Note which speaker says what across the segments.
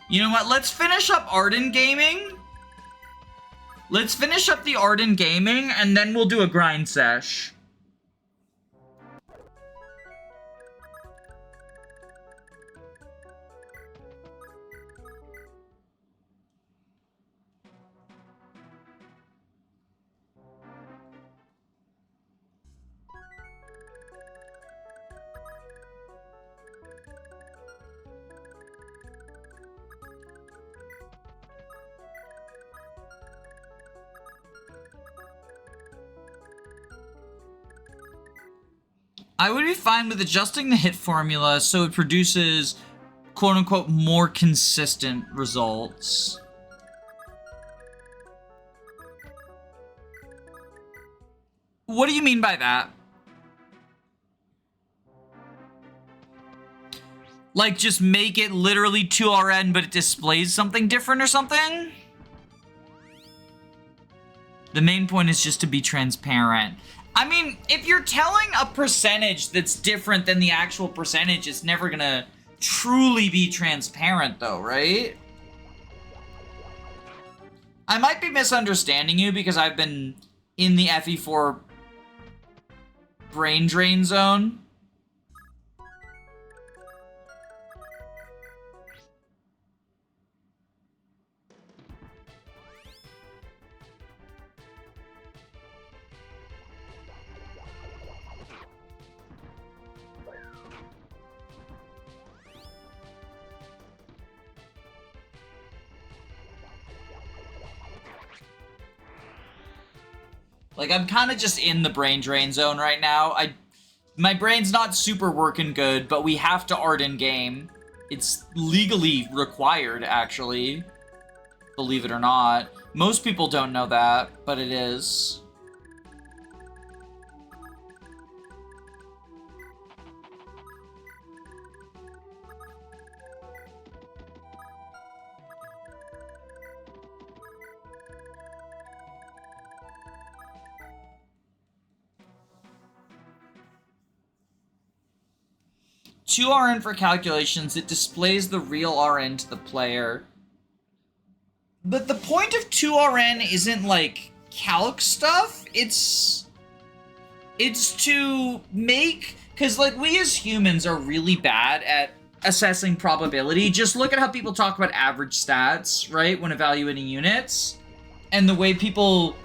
Speaker 1: You know what? Let's finish up Arden Gaming. Let's finish up the Arden Gaming, and then we'll do a grind sesh. I would be fine with adjusting the hit formula so it produces quote-unquote more consistent results. What do you mean by that? Like, just make it literally 2RN, but it displays something different or something? The main point is just to be transparent. I mean, if you're telling a percentage that's different than the actual percentage, it's never gonna truly be transparent, though, right? I might be misunderstanding you because I've been in the FE4 brain drain zone. Like, I'm kind of just in the brain drain zone right now. My brain's not super working good, but we have to Arden game. It's legally required, actually. Believe it or not. Most people don't know that, but it is. Two RN for calculations, it displays the real RN to the player. But the point of 2RN isn't, like, calc stuff. It's to make... Because, like, we as humans are really bad at assessing probability. Just look at how people talk about average stats, right, when evaluating units. And the way people...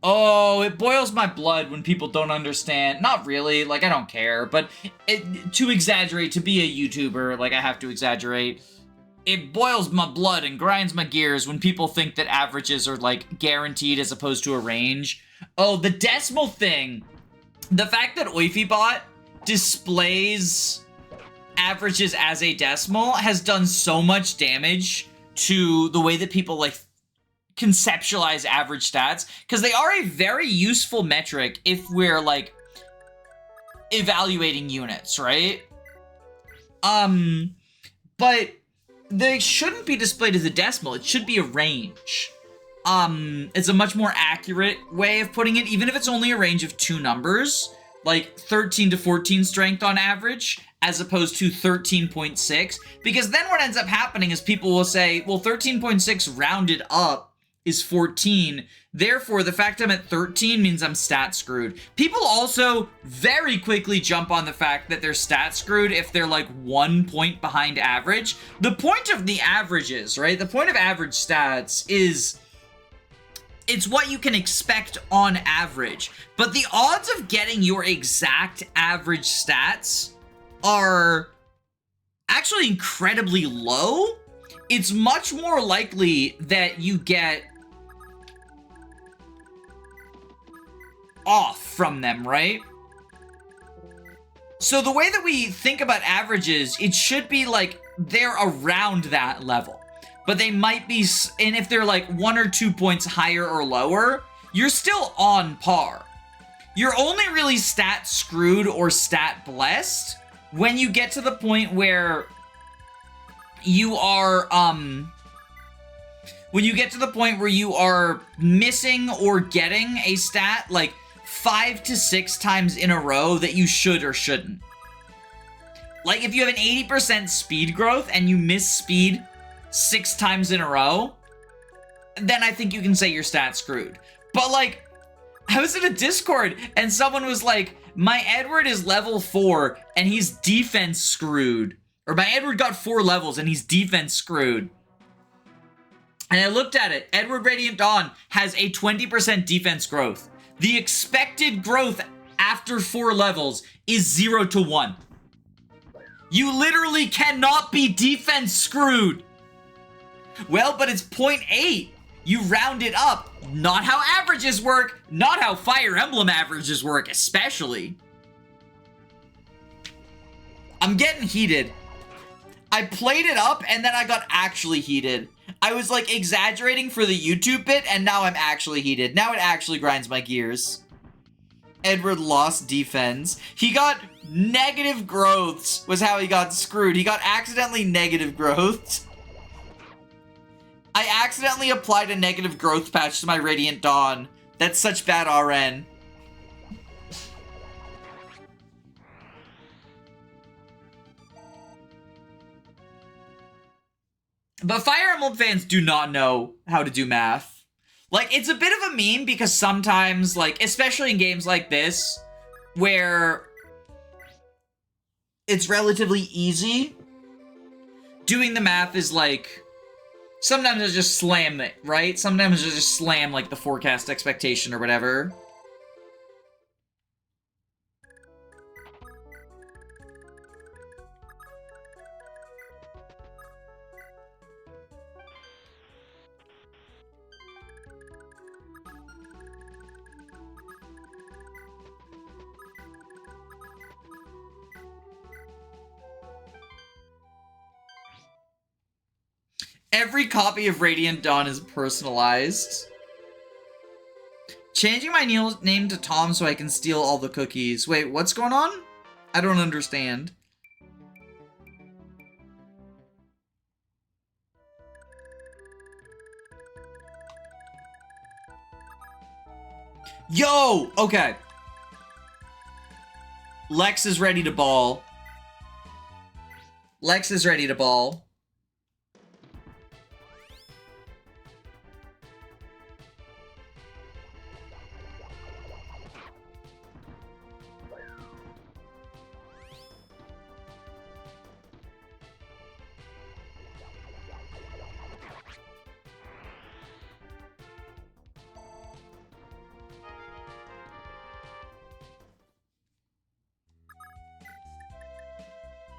Speaker 1: Oh, it boils my blood when people don't understand. Not really, like, I don't care, but to exaggerate, to be a YouTuber, like, I have to exaggerate. It boils my blood and grinds my gears when people think that averages are, like, guaranteed as opposed to a range. Oh, the decimal thing. The fact that Oifibot displays averages as a decimal has done so much damage to the way that people, like, conceptualize average stats, because they are a very useful metric if we're, like, evaluating units, right? But they shouldn't be displayed as a decimal. It should be a range. It's a much more accurate way of putting it, even if it's only a range of two numbers, like 13 to 14 strength on average, as opposed to 13.6, because then what ends up happening is people will say, well, 13.6 rounded up is 14, therefore the fact I'm at 13 means I'm stat screwed. People also very quickly jump on the fact that they're stat screwed if they're like 1 point behind average. The point of the averages, right? The point of average stats is it's what you can expect on average, but the odds of getting your exact average stats are actually incredibly low. It's much more likely that you get off from them, right? So the way that we think about averages, it should be like they're around that level, but they might be, and if they're like 1 or 2 points higher or lower, you're still on par. You're only really stat screwed or stat blessed when you get to the point where you are, when you get to the point where you are missing or getting a stat, like, 5 to 6 times in a row that you should or shouldn't. Like, if you have an 80% speed growth and you miss speed 6 times in a row, then I think you can say your stats screwed. But like, I was in a Discord and someone was like, my Edward is level 4 and he's defense screwed. Or my Edward got 4 levels and he's defense screwed. And I looked at it. Edward Radiant Dawn has a 20% defense growth. The expected growth after 4 levels is 0 to 1. You literally cannot be defense screwed. Well, but it's 0.8. You round it up. Not how averages work. Not how Fire Emblem averages work, especially. I'm getting heated. I played it up and then I got actually heated. I was like exaggerating for the YouTube bit and now I'm actually heated. Now it actually grinds my gears. Edward lost defense. He got negative growths was how he got screwed. He got accidentally negative growths. I accidentally applied a negative growth patch to my Radiant Dawn. That's such bad RN. But Fire Emblem fans do not know how to do math. Like, it's a bit of a meme because sometimes, like, especially in games like this, where it's relatively easy, doing the math is like, sometimes I just slam it, right? Sometimes I just slam, like, the forecast expectation or whatever. Every copy of Radiant Dawn is personalized. Changing my name to Tom so I can steal all the cookies. Wait, what's going on? I don't understand. Yo! Okay. Lex is ready to ball. Lex is ready to ball.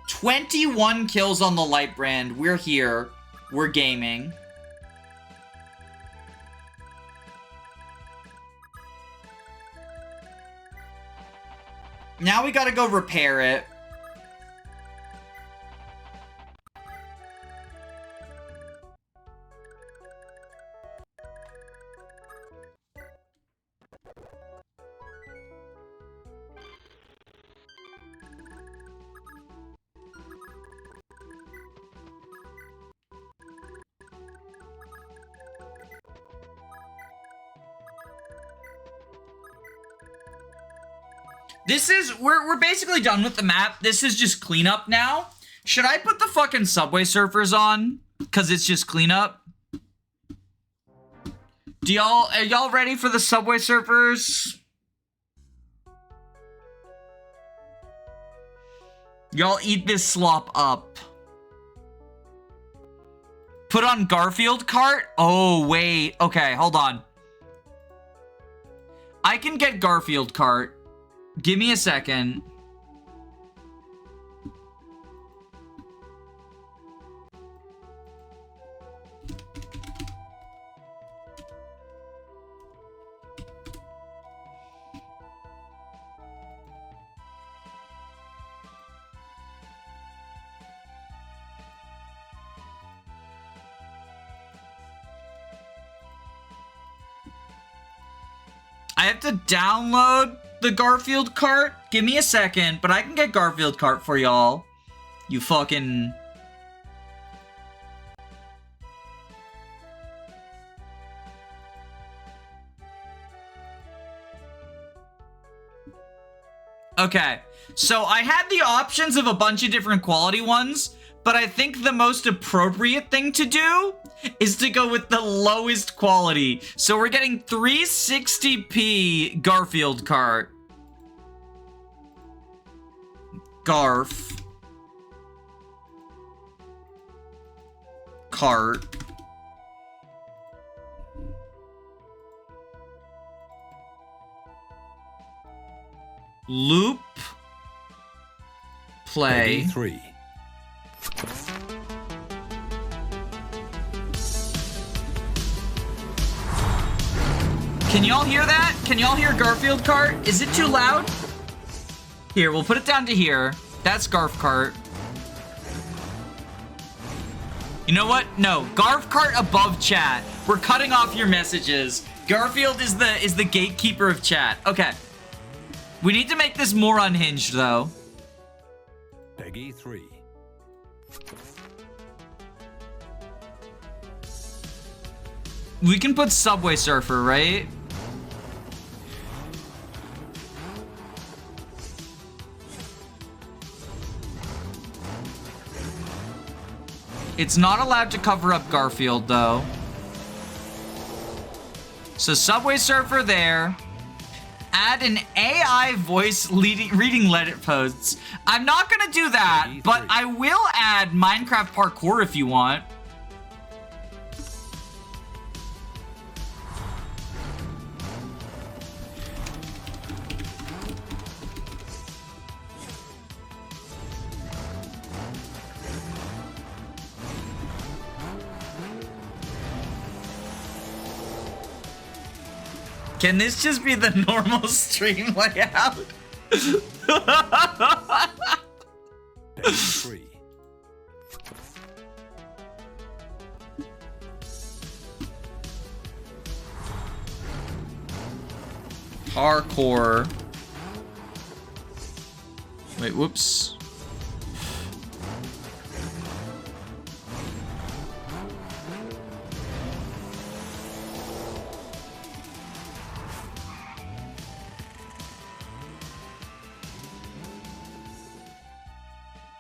Speaker 1: "21 kills on the light brand. We're here. We're gaming." Now we gotta go repair it. This is, we're basically done with the map. This is just cleanup now. Should I put the fucking Subway Surfers on? Cause it's just cleanup. Are y'all ready for the Subway Surfers? Y'all eat this slop up. Put on Garfield cart? Oh, wait. Okay, hold on. I can get Garfield cart. Give me a second. I have to download the Garfield cart? Give me a second, but I can get Garfield cart for y'all. You fucking... Okay, so I had the options of a bunch of different quality ones, but I think the most appropriate thing to do is to go with the lowest quality. So we're getting 360p Garfield cart. Garf. Cart. Loop. Play.
Speaker 2: 3.
Speaker 1: Can y'all hear that? Can y'all hear Garfield cart? Is it too loud? Here, we'll put it down to here. That's Garf cart. You know what? No, Garf cart above chat. We're cutting off your messages. Garfield is the gatekeeper of chat. Okay. We need to make this more unhinged though.
Speaker 2: Peggy 3.
Speaker 1: We can put Subway Surfer, right? It's not allowed to cover up Garfield, though. So Subway Surfer there. Add an AI voice reading Reddit posts. I'm not gonna do that, but I will add Minecraft parkour if you want. Can this just be the normal stream layout?
Speaker 2: Peggy 3.
Speaker 1: Parkour. Wait, whoops.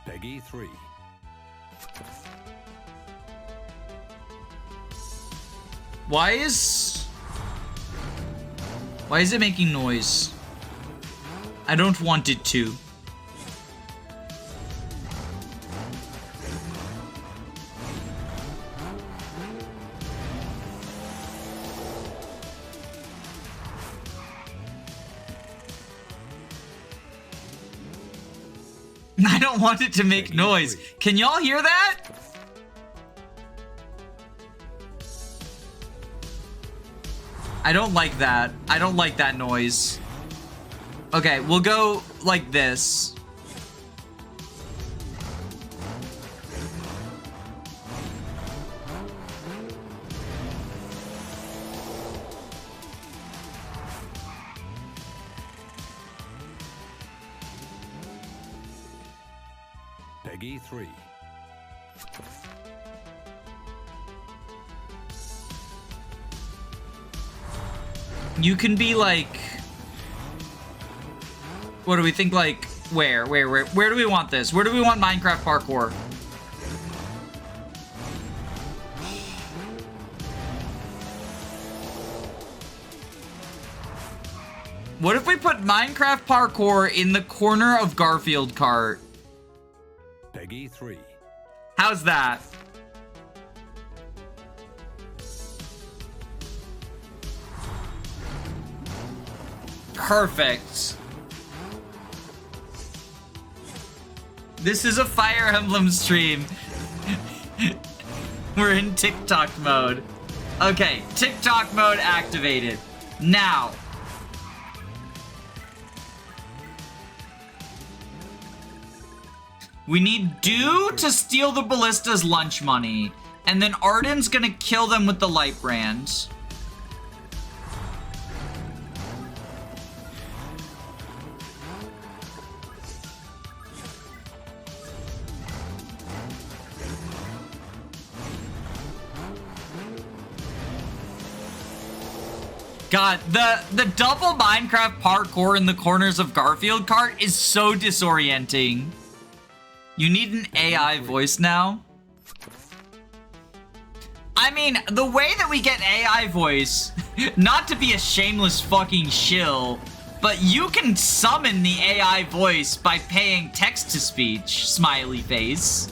Speaker 2: Peggy 3.
Speaker 1: Why is it making noise? I don't want it to. I don't want it to make noise. Can y'all hear that? I don't like that. I don't like that noise. Okay, we'll go like this.
Speaker 2: Peggy 3.
Speaker 1: You can be like, what do we think, like, where do we want this? Where do we want Minecraft parkour? What if we put Minecraft parkour in the corner of Garfield cart?
Speaker 2: Peggy 3.
Speaker 1: How's that? Perfect. This is a Fire Emblem stream. We're in TikTok mode. Okay, TikTok mode activated. Now. We need Dew to steal the ballista's lunch money. And then Arden's gonna kill them with the light brand. God, the double Minecraft parkour in the corners of Garfield cart is so disorienting. You need an AI voice now? I mean, the way that we get AI voice, not to be a shameless fucking shill, but you can summon the AI voice by paying text-to-speech, smiley face.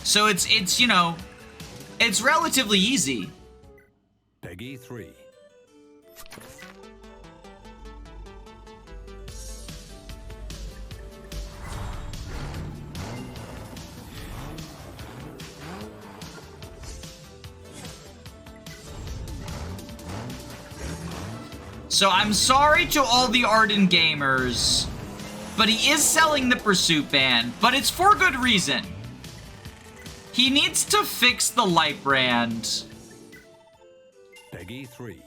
Speaker 1: So it's you know, it's relatively easy.
Speaker 2: Peggy 3.
Speaker 1: So I'm sorry to all the Arden gamers, but he is selling the Pursuit Band, but it's for good reason. He needs to fix the light brand.
Speaker 2: Peggy 3.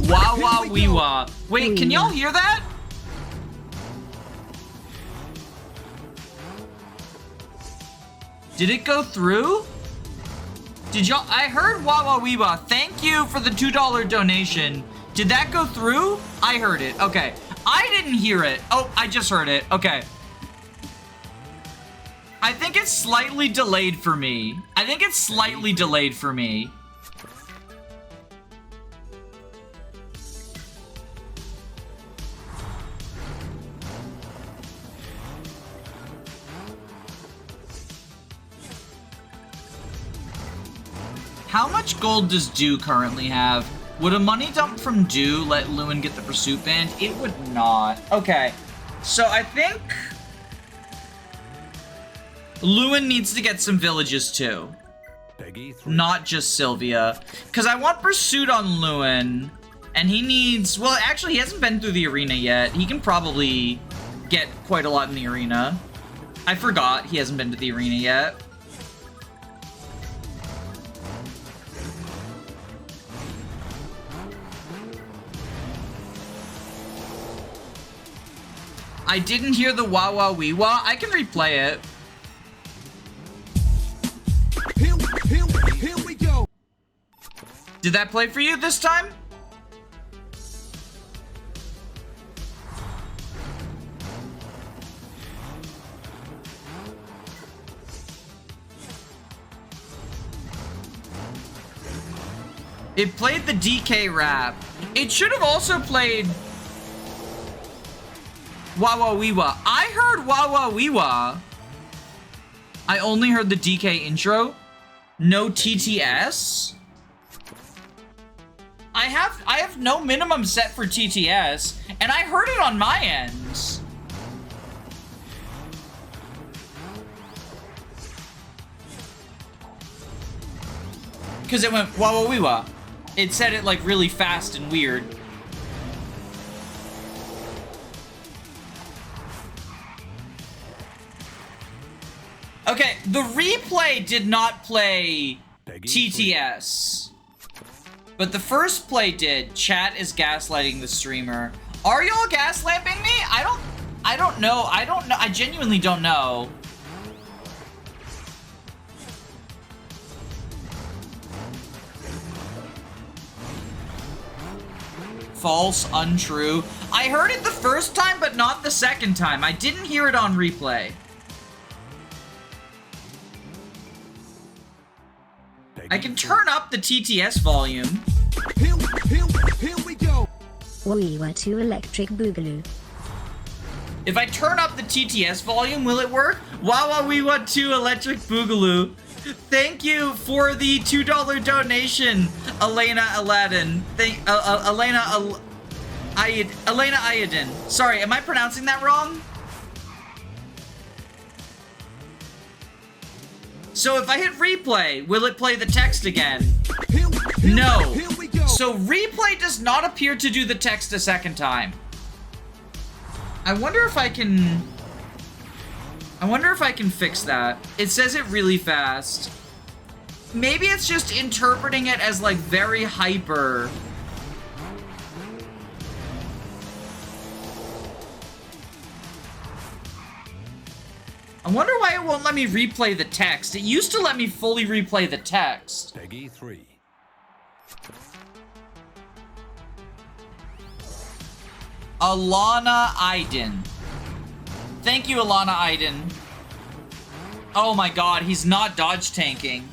Speaker 1: Wah wah wee wah. Wait, can y'all hear that? Did it go through? Did y'all? I heard wah wah wee wah. Thank you for the $2 donation. Did that go through? I heard it. Okay. I didn't hear it. Oh, I just heard it. Okay. I think it's slightly delayed for me. How much gold does Dew currently have? Would a money dump from Dew let Lewin get the Pursuit Band? It would not. Okay. So I think Lewin needs to get some villages too.
Speaker 2: Peggy 3.
Speaker 1: Not just Sylvia. Because I want Pursuit on Lewin. And he needs... Well, actually, he hasn't been through the arena yet. He can probably get quite a lot in the arena. I forgot he hasn't been to the arena yet. I didn't hear the wah wah wee wah. I can replay it.
Speaker 3: Here we go.
Speaker 1: Did that play for you this time? It played the DK rap. It should have also played wah wah wee wah. I heard wah wah wee wah. I only heard the DK intro. No TTS. I have no minimum set for TTS, and I heard it on my end. Because it went wah wah wee wah. It said it like really fast and weird. Okay, the replay did not play TTS. But the first play did. Chat is gaslighting the streamer. Are y'all gaslighting me? I don't know. I don't know. I genuinely don't know. False, untrue. I heard it the first time, but not the second time. I didn't hear it on replay. I can turn up the TTS volume.
Speaker 3: Here we go.
Speaker 4: We were to Electric Boogaloo.
Speaker 1: If I turn up the TTS volume, will it work? Wah wah we want to Electric Boogaloo. Thank you for the $2 donation, Elena Aladdin. Elena Iodin. Sorry, am I pronouncing that wrong? So if I hit replay, will it play the text again? No. So replay does not appear to do the text a second time. I wonder if I can fix that. It says it really fast. Maybe it's just interpreting it as like very hyper. I wonder why it won't let me replay the text. It used to let me fully replay the text.
Speaker 2: Peggy 3.
Speaker 1: Alana Iden. Thank you, Alana Iden. Oh my god, he's not dodge tanking.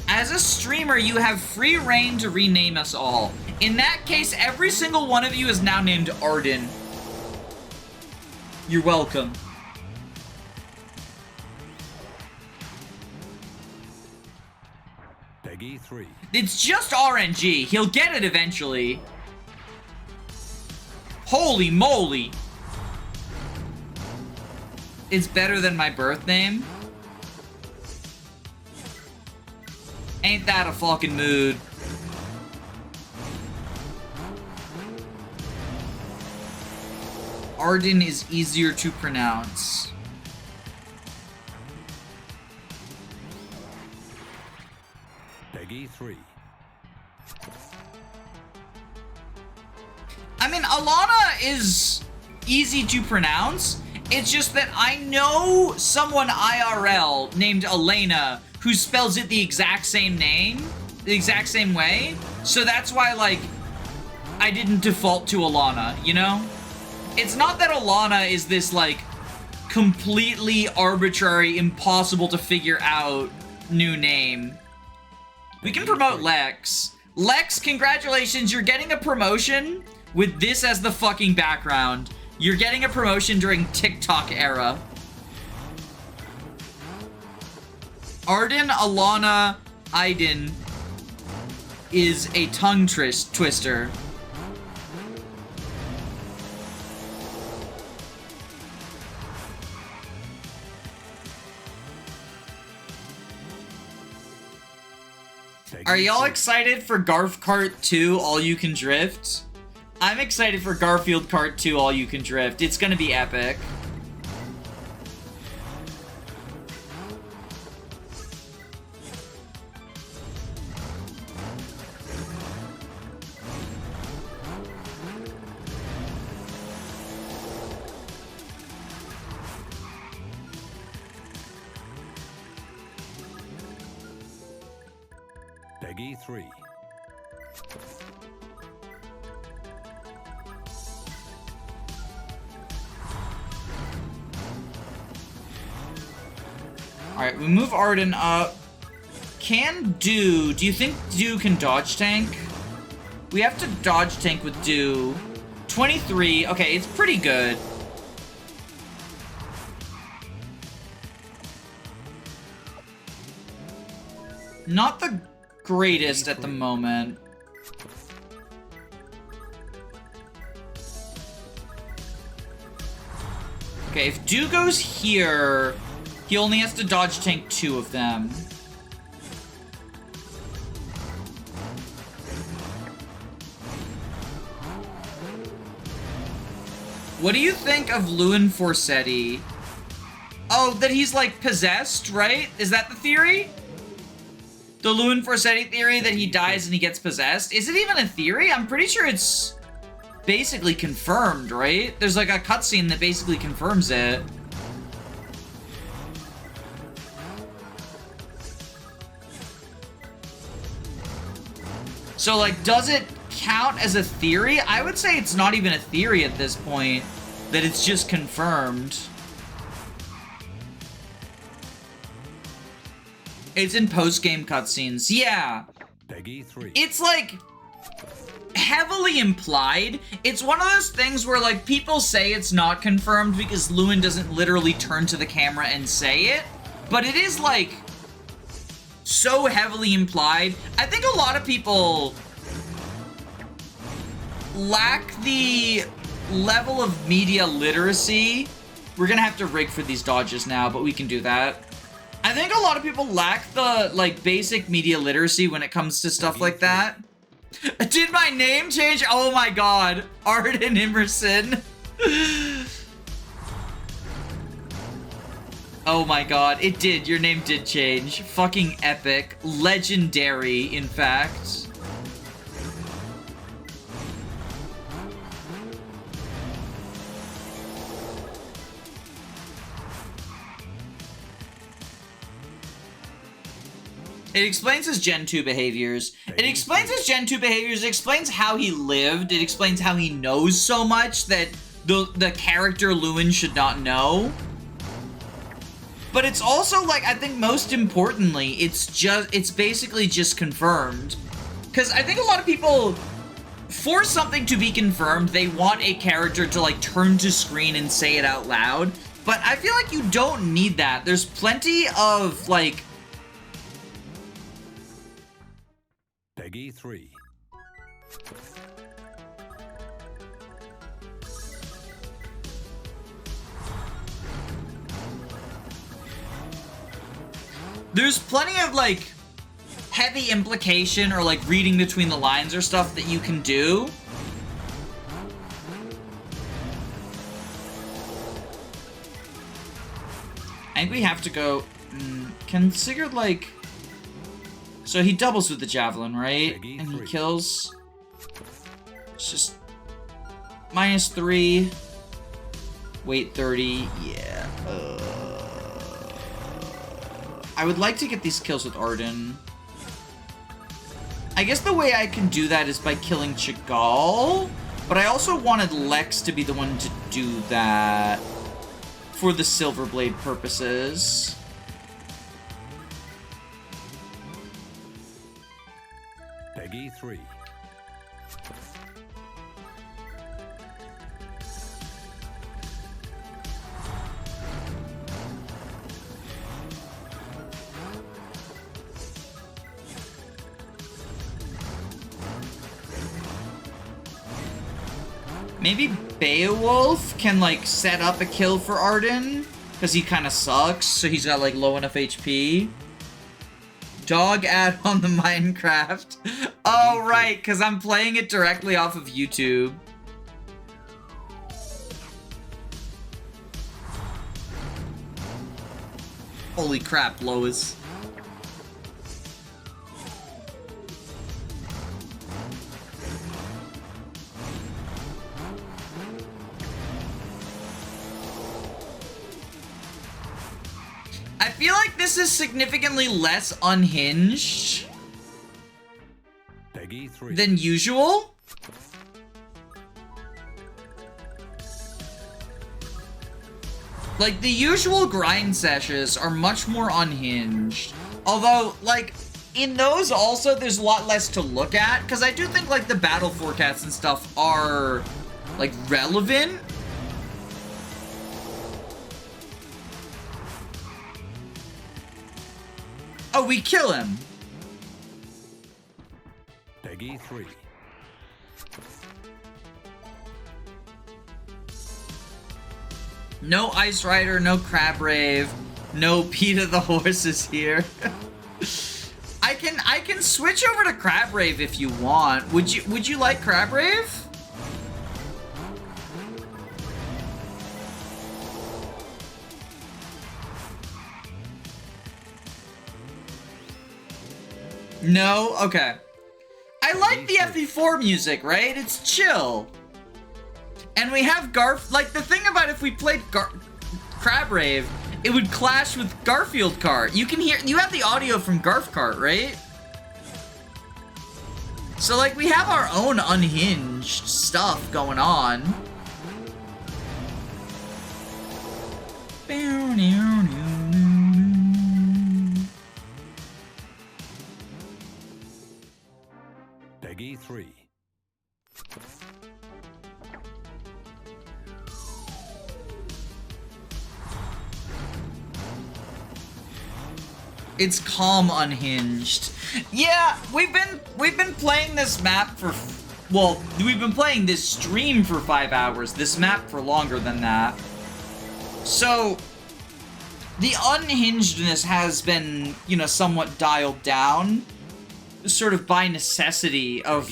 Speaker 1: As a streamer, you have free reign to rename us all. In that case, every single one of you is now named Arden. You're welcome.
Speaker 2: Peggy 3.
Speaker 1: It's just RNG. He'll get it eventually. Holy moly. It's better than my birth name. Ain't that a fucking mood? Arden is easier to pronounce.
Speaker 2: Peggy 3.
Speaker 1: I mean, Alana is easy to pronounce. It's just that I know someone IRL named Elena who spells it the exact same name, the exact same way. So that's why, like, I didn't default to Alana, you know? It's not that Alana is this, like, completely arbitrary, impossible to figure out new name. We can promote Lex. Lex, congratulations, you're getting a promotion with this as the fucking background. You're getting a promotion during TikTok era. Arden Alana Iden is a tongue twister. Are y'all excited for Garf Kart 2 All You Can Drift? I'm excited for Garfield Kart 2 All You Can Drift. It's gonna be epic.
Speaker 2: Peggy 3.
Speaker 1: Alright, we move Arden up. Do you think Do can dodge tank? We have to dodge tank with Do. 23, okay, it's pretty good. Not the greatest at the moment. Okay, if Do goes here, he only has to dodge tank 2 of them. What do you think of Luin Forsetti? Oh, that he's like possessed, right? Is that the theory? The Luin Forsetti theory that he dies and he gets possessed? Is it even a theory? I'm pretty sure it's basically confirmed, right? There's like a cutscene that basically confirms it. So, like, does it count as a theory? I would say it's not even a theory at this point, that it's just confirmed. It's in post-game cutscenes. Yeah.
Speaker 2: Peggy 3.
Speaker 1: It's, like, heavily implied. It's one of those things where, like, people say it's not confirmed because Luin doesn't literally turn to the camera and say it. But it is, like, so heavily implied. I think a lot of people lack the level of media literacy. We're gonna have to rig for these dodges now, but we can do that. I think a lot of people lack the, like, basic media literacy when it comes to stuff like that. Did my name change? Oh my god. Arden Emerson. Oh my god, it did. Your name did change. Fucking epic. Legendary, in fact. It explains his Gen 2 behaviors. It explains his Gen 2 behaviors. It explains how he lived. It explains how he knows so much that the character Lewin should not know. But it's also, like, I think most importantly, it's basically just confirmed. Because I think a lot of people, for something to be confirmed, they want a character to, like, turn to screen and say it out loud. But I feel like you don't need that. There's plenty of, like...
Speaker 2: Peggy 3.
Speaker 1: There's plenty of, like, heavy implication or, like, reading between the lines or stuff that you can do. I think we have to go... can Sigurd, like... So he doubles with the javelin, right? And he kills... It's just... -3. Weight 30. Yeah. I would like to get these kills with Arden. I guess the way I can do that is by killing Chagall, but I also wanted Lex to be the one to do that for the Silverblade purposes.
Speaker 2: Peggy 3.
Speaker 1: Maybe Beowulf can, like, set up a kill for Arden, because he kind of sucks, so he's got, like, low enough HP. Dog ad on the Minecraft. Oh, right, because I'm playing it directly off of YouTube. Holy crap, Lois. I feel like this is significantly less unhinged
Speaker 2: Peggy 3.
Speaker 1: than usual. Like, the usual grind sessions are much more unhinged. Although, like, in those also, there's a lot less to look at. Because I do think, like, the battle forecasts and stuff are, like, relevant. Oh, we kill him.
Speaker 2: Peggy 3.
Speaker 1: No Ice Rider, no Crab Rave, no Peter the Horse is here. I can switch over to Crab Rave if you want. Would you like Crab Rave? No? Okay. I like the FE4 music, right? It's chill. And we have like, the thing about if we played Crab Rave, it would clash with Garfield Kart. You have the audio from Garf Kart, right? So, like, we have our own unhinged stuff going on.
Speaker 2: Peggy 3.
Speaker 1: It's calm unhinged. Yeah, we've been playing this map for, well, we've been playing this stream for 5 hours, this map for longer than that. So the unhingedness has been, you know, somewhat dialed down, sort of by necessity of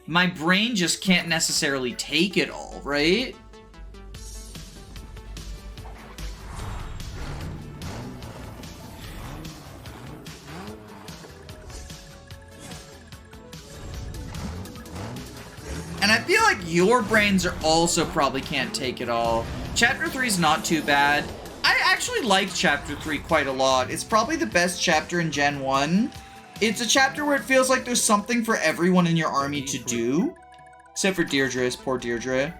Speaker 1: my brain just can't necessarily take it all, right? And I feel like your brains are also probably can't take it all. Chapter 3 is not too bad. I actually like Chapter 3 quite a lot. It's probably the best chapter in Gen 1. It's a chapter where it feels like there's something for everyone in your army to do. Except for Deirdre's, poor Deirdre.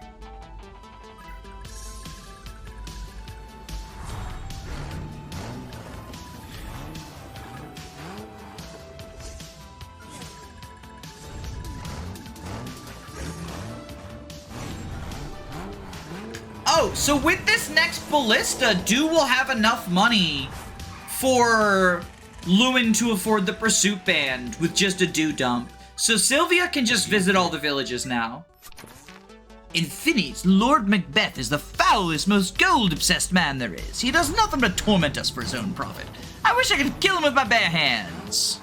Speaker 1: Oh, so with this next ballista, Do will have enough money for Lewin to afford the pursuit band with just a Do dump. So Sylvia can just visit all the villages now. In Finney's, Lord Macbeth is the foulest, most gold-obsessed man there is. He does nothing but torment us for his own profit. I wish I could kill him with my bare hands.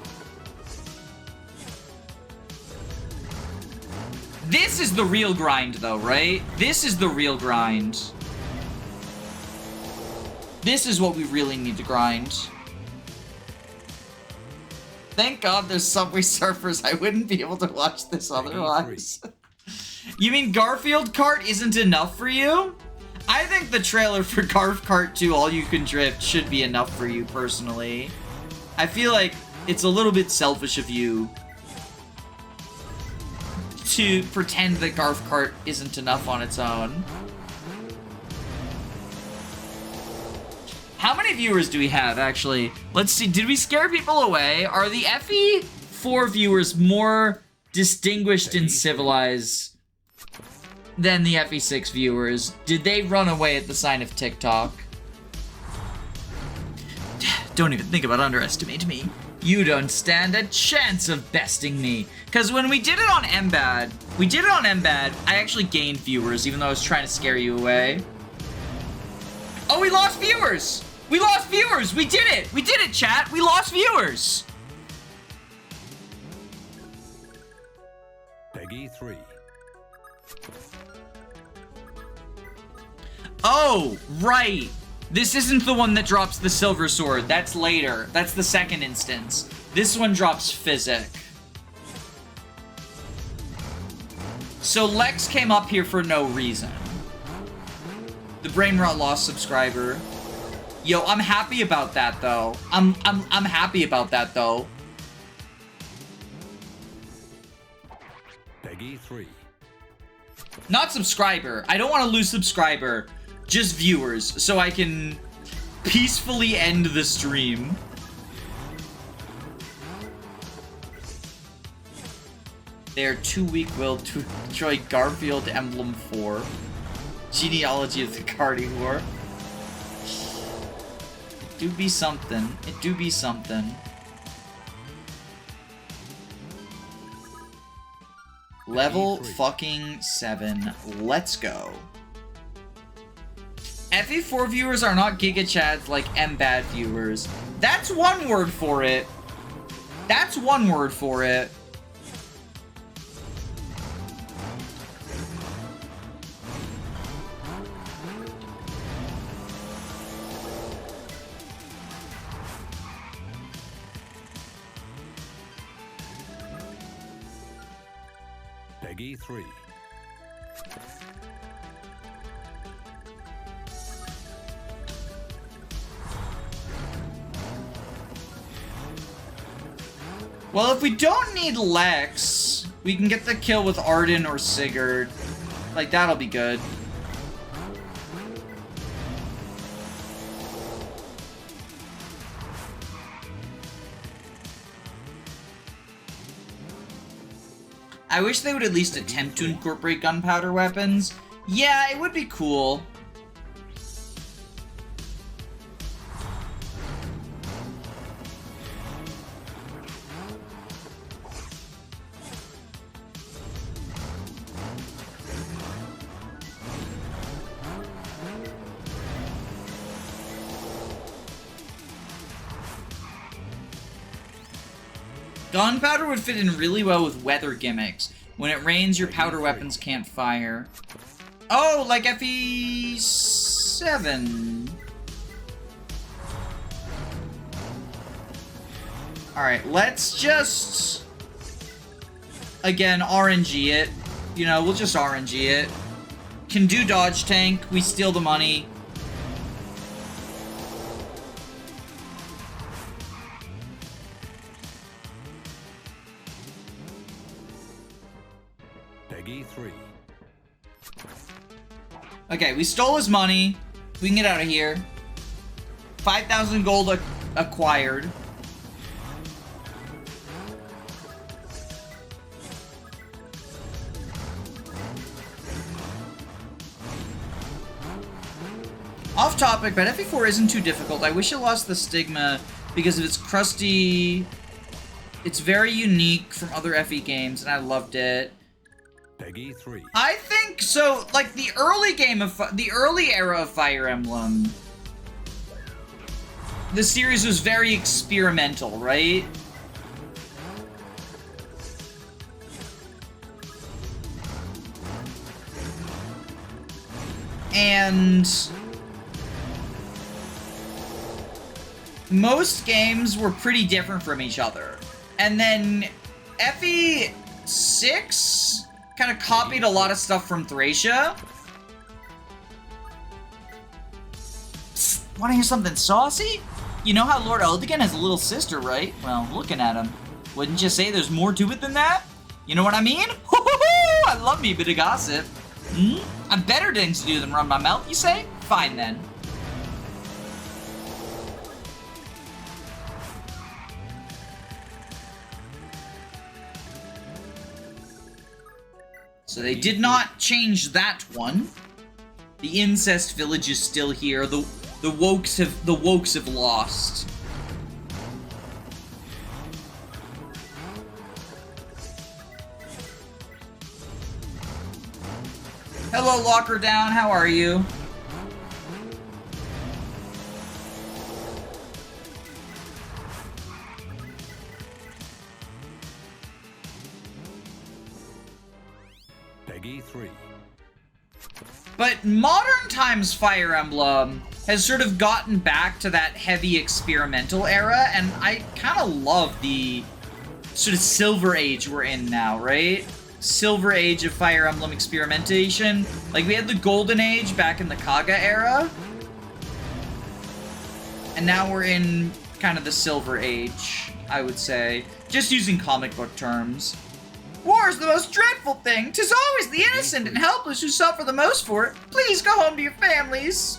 Speaker 1: This is the real grind, though, right? This is the real grind. This is what we really need to grind. Thank God there's Subway Surfers. I wouldn't be able to watch this otherwise. You mean Garfield Kart isn't enough for you? I think the trailer for Garf Kart 2 All You Can Drift should be enough for you, personally. I feel like it's a little bit selfish of you to pretend that Garf Kart isn't enough on its own. How many viewers do we have, actually? Let's see, did we scare people away? Are the FE4 viewers more distinguished and civilized than the FE6 viewers? Did they run away at the sign of TikTok? Don't even think about underestimating me. You don't stand a chance of besting me. Because when we did it on MBAD, I actually gained viewers, even though I was trying to scare you away. Oh, we lost viewers! We lost viewers! We did it! We did it, chat! We lost viewers!
Speaker 2: Peggy 3.
Speaker 1: Oh, right! This isn't the one that drops the silver sword. That's later. That's the second instance. This one drops physic. So Lex came up here for no reason. The Brain Rot lost subscriber. Yo, I'm happy about that though. I'm happy about that though.
Speaker 2: Peggy 3.
Speaker 1: Not subscriber. I don't want to lose subscriber. Just viewers, so I can peacefully end the stream. They're too weak-willed to enjoy Garfield Emblem 4. Genealogy of the Carnivore. It do be something. It do be something. Level fucking 7. Let's go. FE4 viewers are not Giga Chads like MBAD viewers. That's one word for it. That's one word for it.
Speaker 2: Peggy 3.
Speaker 1: Well, if we don't need Lex, we can get the kill with Arden or Sigurd. Like, that'll be good. I wish they would at least attempt to incorporate gunpowder weapons. Yeah, it would be cool. Gunpowder would fit in really well with weather gimmicks. When it rains, your powder weapons can't fire. Oh, like FE7. Alright, let's just... Again, RNG it. You know, we'll just RNG it. Can do dodge tank. We steal the money.
Speaker 2: Peggy 3.
Speaker 1: Okay, we stole his money. We can get out of here. 5,000 gold acquired. Off topic, but FE4 isn't too difficult. I wish it lost the stigma because of its crusty... It's very unique from other FE games, and I loved it.
Speaker 2: Peggy 3.
Speaker 1: I think so. Like the early the early era of Fire Emblem, the series was very experimental, right? And most games were pretty different from each other. And then FE6 kind of copied a lot of stuff from Thracia. Psst, wanna hear something saucy? You know how Lord Eldigan has a little sister, right? Well, looking at him, wouldn't you say there's more to it than that? You know what I mean? I love me a bit of gossip. I'm better things to do than run my mouth, you say? Fine then. So they did not change that one. The incest village is still here. The wokes have lost. Hello, Locker Down. How are you?
Speaker 2: Peggy 3.
Speaker 1: But modern times Fire Emblem has sort of gotten back to that heavy experimental era, and I kind of love the sort of Silver Age we're in now, right? Silver Age of Fire Emblem experimentation. Like, we had the Golden Age back in the Kaga era, and now we're in kind of the Silver Age, I would say. Just using comic book terms. War is the most dreadful thing. 'Tis always the innocent and helpless who suffer the most for it. Please go home to your families.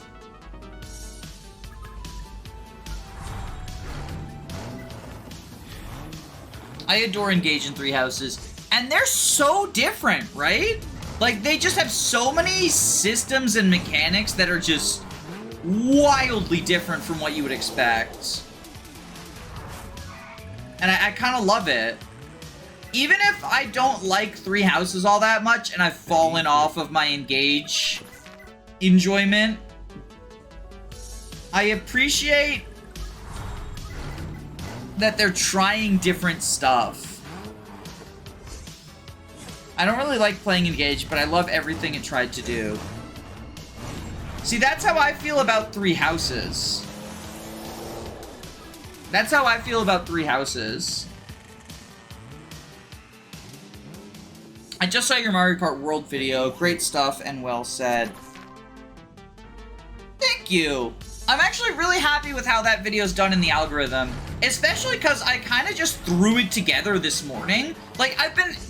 Speaker 1: I adore Engage in Three Houses. And they're so different, right? Like, they just have so many systems and mechanics that are just wildly different from what you would expect. And I kind of love it. Even if I don't like Three Houses all that much, and I've fallen off of my Engage enjoyment, I appreciate that they're trying different stuff. I don't really like playing Engage, but I love everything it tried to do. See, that's how I feel about Three Houses. That's how I feel about Three Houses. I just saw your Mario Kart World video. Great stuff and well said. Thank you. I'm actually really happy with how that video's done in the algorithm. Especially because I kind of just threw it together this morning. Like,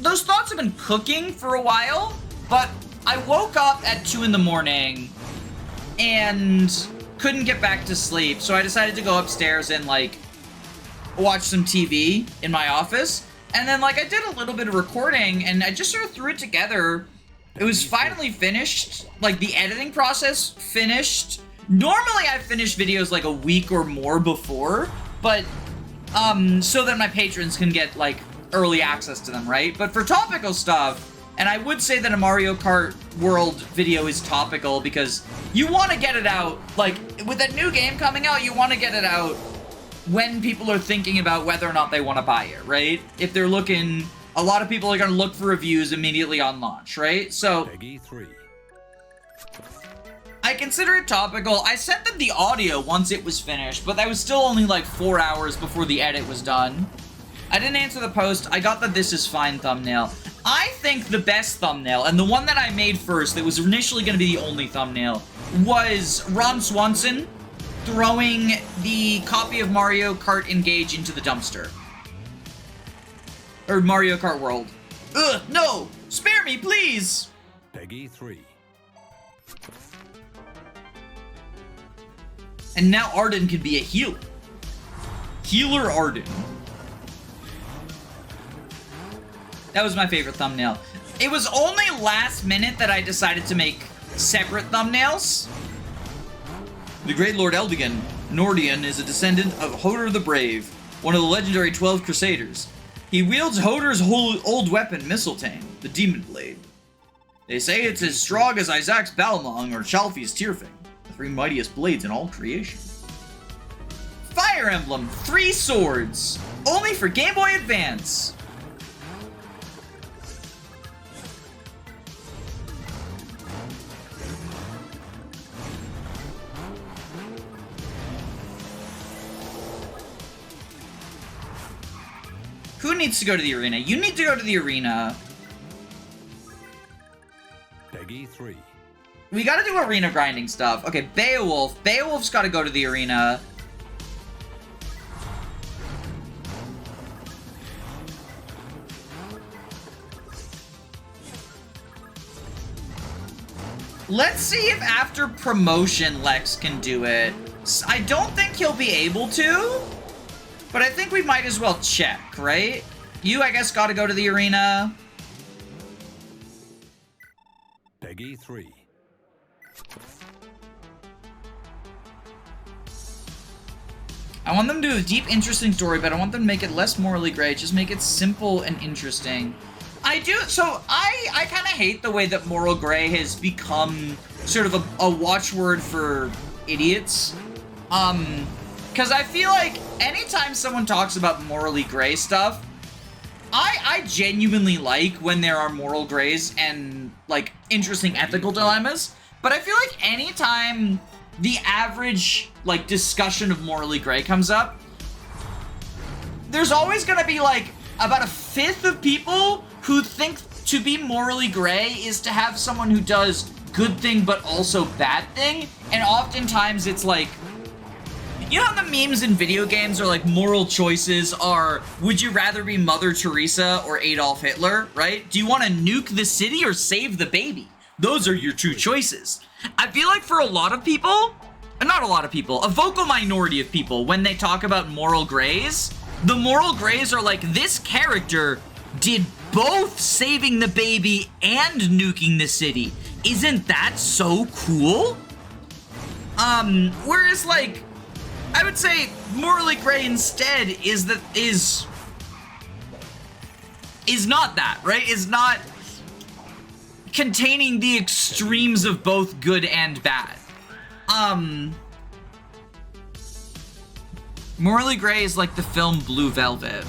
Speaker 1: those thoughts have been cooking for a while, but I woke up at 2 in the morning and couldn't get back to sleep. So I decided to go upstairs and, like, watch some TV in my office. And then, like, I did a little bit of recording, and I just sort of threw it together. It was finally finished. Like, the editing process finished. Normally, I finish videos, like, a week or more before, but, so that my patrons can get, like, early access to them, right? But for topical stuff, and I would say that a Mario Kart World video is topical because you want to get it out, like, with a new game coming out, you want to get it out when people are thinking about whether or not they want to buy it, right? If they're looking, a lot of people are going to look for reviews immediately on launch, right? So,
Speaker 2: Peggy 3.
Speaker 1: I consider it topical. I sent them the audio once it was finished, but that was still only like 4 hours before the edit was done. I didn't answer the post. I got the This Is Fine thumbnail. I think the best thumbnail, and the one that I made first that was initially going to be the only thumbnail, was Ron Swanson throwing the copy of Mario Kart Engage into the dumpster. Or Mario Kart World. Ugh, no! Spare spare me, please!
Speaker 2: Peggy 3.
Speaker 1: And now Arden can be a healer. Healer Arden. That was my favorite thumbnail. It was only last minute that I decided to make separate thumbnails. The Great Lord Eldigan, Nordian, is a descendant of Hodor the Brave, one of the legendary 12 Crusaders. He wields Hodor's old weapon, Mistletoe, the Demon Blade. They say it's as strong as Isaac's Balmong or Chalfie's Tyrfing, the 3 mightiest blades in all creation. Fire Emblem 3 Swords, only for Game Boy Advance. Who needs to go to the arena? You need to go to the arena.
Speaker 2: Peggy 3.
Speaker 1: We gotta do arena grinding stuff. Okay, Beowulf. Beowulf's gotta go to the arena. Let's see if after promotion Lex can do it. I don't think he'll be able to, but I think we might as well check, right? You, I guess, gotta go to the arena.
Speaker 2: Peggy 3.
Speaker 1: I want them to do a deep, interesting story, but I want them to make it less morally gray. Just make it simple and interesting. I do, so I kind of hate the way that moral gray has become sort of a watchword for idiots. Because I feel like anytime someone talks about morally gray stuff, I genuinely like when there are moral grays and, like, interesting ethical dilemmas. But I feel like anytime the average, like, discussion of morally gray comes up, there's always gonna be, like, about a fifth of people who think to be morally gray is to have someone who does good thing but also bad thing. And oftentimes it's like, you know how the memes in video games are like moral choices are, would you rather be Mother Teresa or Adolf Hitler, right? Do you want to nuke the city or save the baby? Those are your two choices. I feel like for a lot of people, not a lot of people, a vocal minority of people, when they talk about moral grays, the moral grays are like, this character did both saving the baby and nuking the city. Isn't that so cool? Whereas like, I would say morally gray instead is not that, right? Is not containing the extremes of both good and bad. Morally gray is like the film Blue Velvet.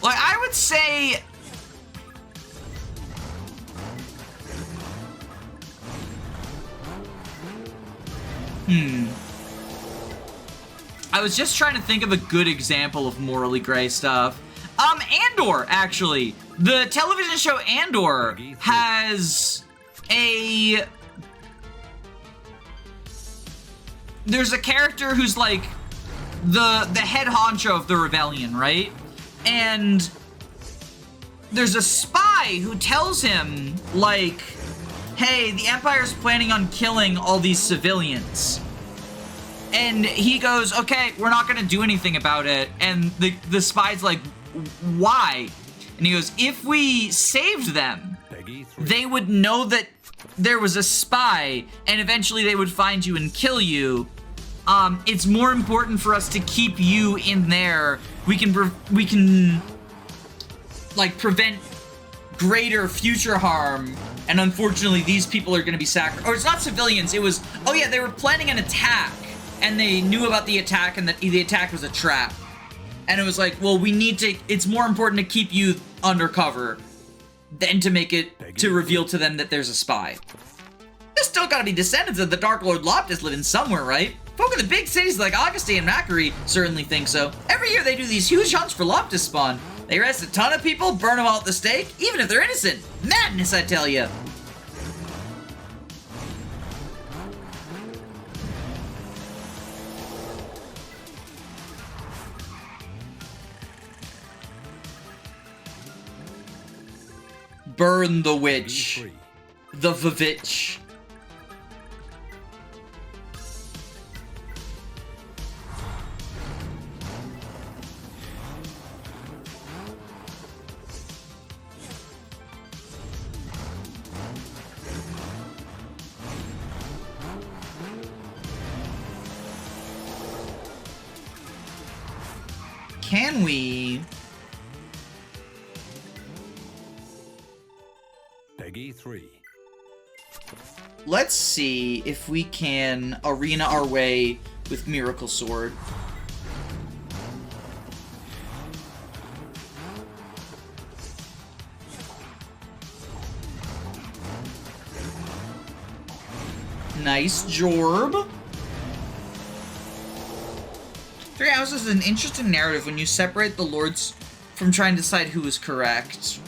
Speaker 1: Like, I would say I was just trying to think of a good example of morally gray stuff. Andor, actually. The television show Andor has there's a character who's like the head honcho of the rebellion, right? And there's a spy who tells him, like, hey, the Empire's planning on killing all these civilians. And he goes, okay, we're not gonna do anything about it. And the spy's like, why? And he goes, if we saved them, they would know that there was a spy, and eventually they would find you and kill you. It's more important for us to keep you in there. We can like prevent greater future harm, and unfortunately these people are going to be sacrificed. Or it's not civilians, it was, oh yeah, they were planning an attack, and they knew about the attack, and that the attack was a trap. And it was like, well, it's more important to keep you undercover than to make it, to reveal to them that there's a spy. There's still gotta be descendants of the Dark Lord Loptis living somewhere, right? Folk in the big cities like Augustine and Macquarie certainly think so. Every year they do these huge hunts for Loptis spawn. They arrest a ton of people, burn them all at the stake, even if they're innocent. Madness, I tell ya. Burn the
Speaker 2: Peggy
Speaker 1: witch.
Speaker 2: 3.
Speaker 1: The Vivitch. Can we?
Speaker 2: Peggy 3.
Speaker 1: Let's see if we can arena our way with Miracle Sword. Nice Jorb. Three Houses is an interesting narrative when you separate the lords from trying to decide who is correct.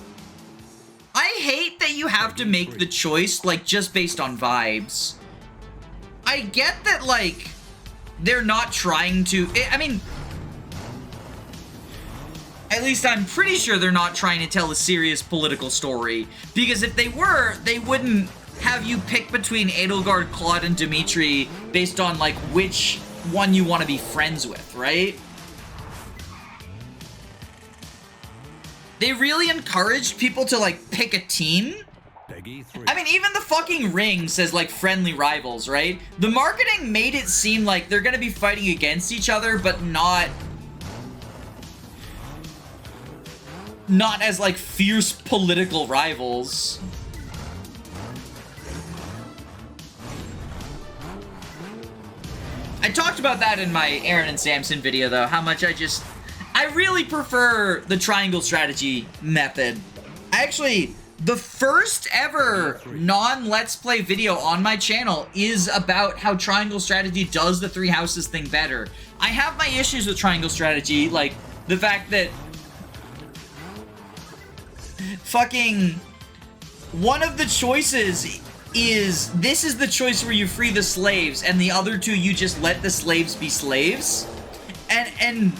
Speaker 1: I hate that you have to make the choice, like, just based on vibes. I get that, like, they're not trying to... I mean... At least I'm pretty sure they're not trying to tell a serious political story. Because if they were, they wouldn't have you pick between Edelgard, Claude, and Dimitri based on, like, which one you want to be friends with, right? They really encouraged people to, like, pick a team.
Speaker 2: Peggy 3.
Speaker 1: I mean, even the fucking ring says, like, friendly rivals, right? The marketing made it seem like they're gonna be fighting against each other, but not as, like, fierce political rivals. I talked about that in my Aaron and Samson video, though, how much I really prefer the triangle strategy method. Actually, the first ever non-Let's Play video on my channel is about how triangle strategy does the Three Houses thing better. I have my issues with triangle strategy, like the fact that fucking one of the choices is this is the choice where you free the slaves, and the other two you just let the slaves be slaves. And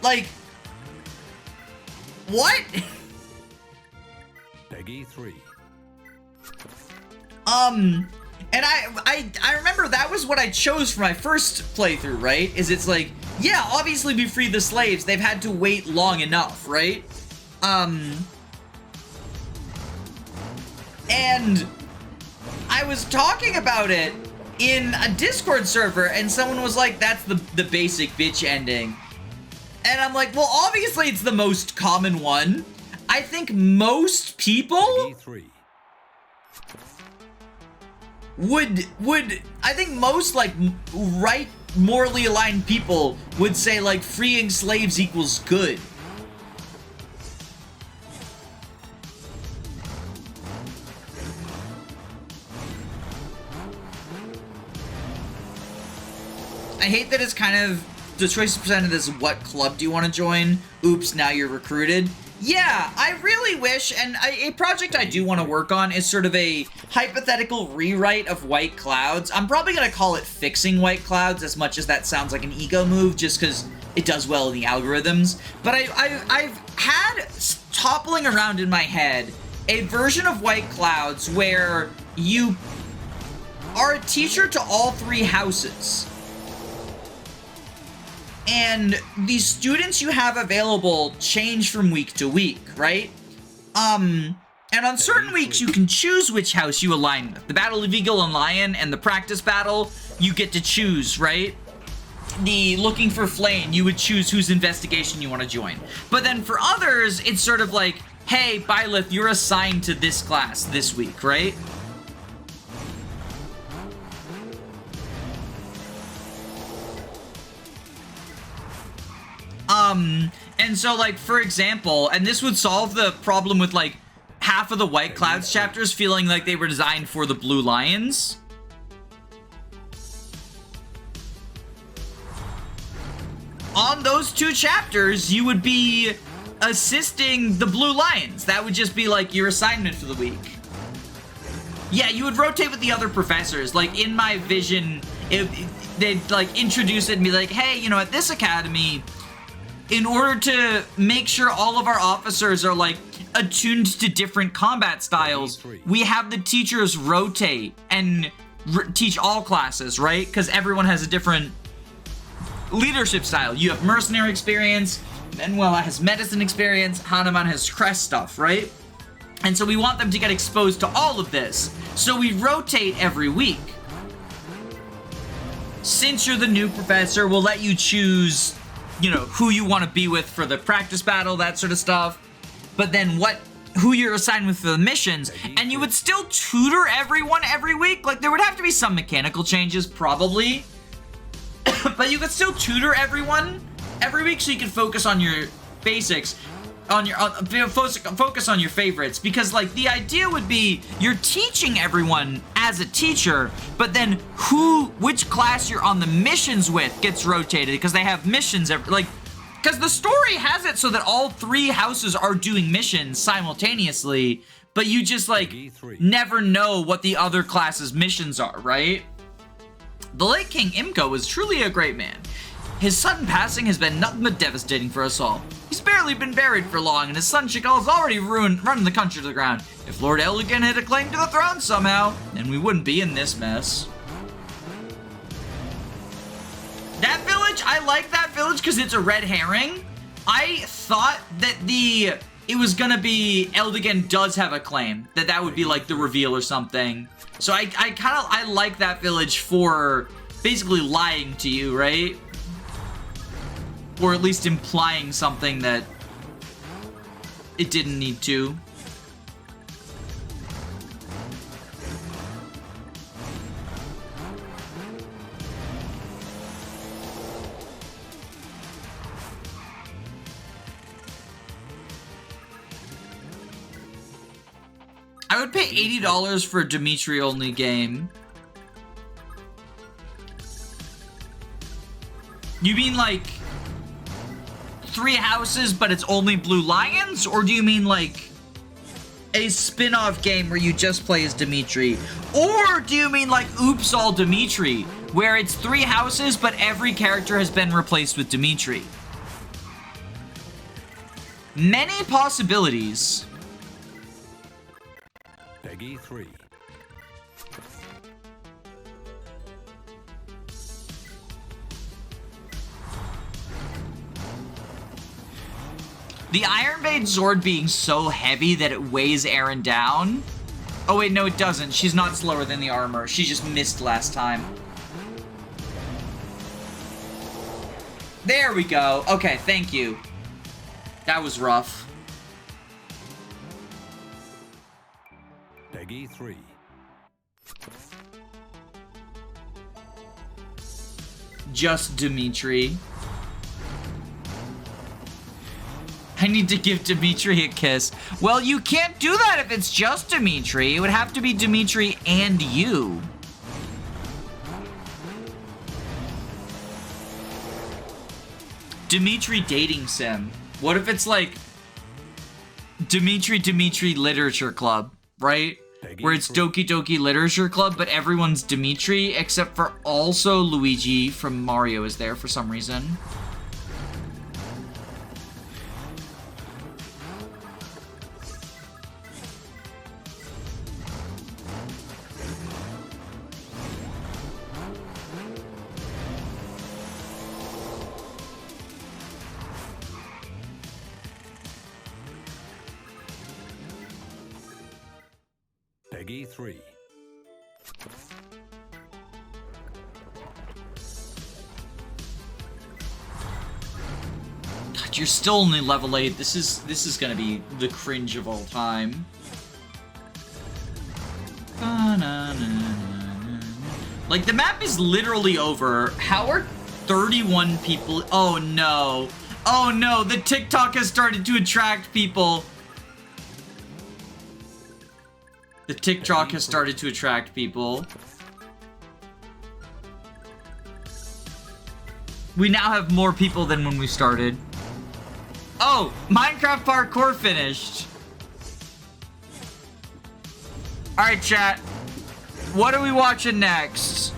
Speaker 1: like, what?
Speaker 2: Peggy 3.
Speaker 1: And I remember that was what I chose for my first playthrough, right? Is it's like, yeah, obviously we freed the slaves. They've had to wait long enough, right? And I was talking about it in a Discord server, and someone was like, that's the basic bitch ending. And I'm like, well, obviously it's the most common one. I think most people
Speaker 2: Peggy 3.
Speaker 1: I think most, like, right, morally aligned people would say, like, freeing slaves equals good. I hate that it's kind of, the choice is presented as what club do you want to join? Oops, now you're recruited. Yeah, I really wish, and a project I do want to work on is sort of a hypothetical rewrite of White Clouds. I'm probably going to call it Fixing White Clouds, as much as that sounds like an ego move, just because it does well in the algorithms. But I've had toppling around in my head a version of White Clouds where you are a teacher to all three houses. And the students you have available change from week to week, right? And on certain weeks, you can choose which house you align with. The Battle of Eagle and Lion and the Practice Battle, you get to choose, right? The Looking for Flame, you would choose whose investigation you want to join. But then for others, it's sort of like, hey, Byleth, you're assigned to this class this week, right? And so, like, for example, and this would solve the problem with, like, half of the White Clouds chapters feeling like they were designed for the Blue Lions. On those two chapters, you would be assisting the Blue Lions. That would just be, like, your assignment for the week. Yeah, you would rotate with the other professors. Like, in my vision, they'd, like, introduce it and be like, hey, you know, at this academy, in order to make sure all of our officers are, like, attuned to different combat styles. We have the teachers rotate and teach all classes, right? Because everyone has a different leadership style. You have mercenary experience, Manuela has medicine experience, Hanuman has crest stuff, right? And so we want them to get exposed to all of this. So we rotate every week. Since you're the new professor, we'll let you choose, you know, who you want to be with for the practice battle, that sort of stuff. But then who you're assigned with for the missions, and you would still tutor everyone every week. Like, there would have to be some mechanical changes, probably. But you could still tutor everyone every week so you can focus on your basics, focus on your favorites. Because, like, the idea would be you're teaching everyone as a teacher, but then which class you're on the missions with gets rotated because they have missions because the story has it so that all 3 houses are doing missions simultaneously, but you just, like, never know what the other class's missions are, right? The late King Imco was truly a great man. His sudden passing has been nothing but devastating for us all. He's barely been buried for long, and his son Shikal has already running the country to the ground. If Lord Eldigan had a claim to the throne somehow, then we wouldn't be in this mess. That village, I like that village because it's a red herring. I thought that it was gonna be Eldigan does have a claim, that would be like the reveal or something. So I like that village for basically lying to you, right? Or at least implying something that it didn't need to. I would pay $80 for a Dimitri only game. You mean like 3 houses but it's only blue lions? Or do you mean like a spin-off game where you just play as Dimitri? Or do you mean like Oops All Dimitri, where it's 3 houses but every character has been replaced with Dimitri? Many possibilities.
Speaker 2: Peggy 3.
Speaker 1: The Iron Maid sword being so heavy that it weighs Aaron down? Oh wait, no it doesn't. She's not slower than the armor. She just missed last time. There we go. Okay, thank you. That was rough.
Speaker 2: Peggy 3.
Speaker 1: Just Dimitri. I need to give Dimitri a kiss. Well, you can't do that if it's just Dimitri. It would have to be Dimitri and you. Dimitri dating sim. What if it's like Dimitri Literature Club, right? Where it's Doki Doki Literature Club, but everyone's Dimitri, except for also Luigi from Mario is there for some reason.
Speaker 2: Peggy 3.
Speaker 1: God, you're still only level 8. This is gonna be the cringe of all time. Like, the map is literally over. How are 31 people? Oh no. Oh no, the TikTok has started to attract people. The TikTok has started to attract people. We now have more people than when we started. Oh, Minecraft parkour finished. Alright, chat. What are we watching next?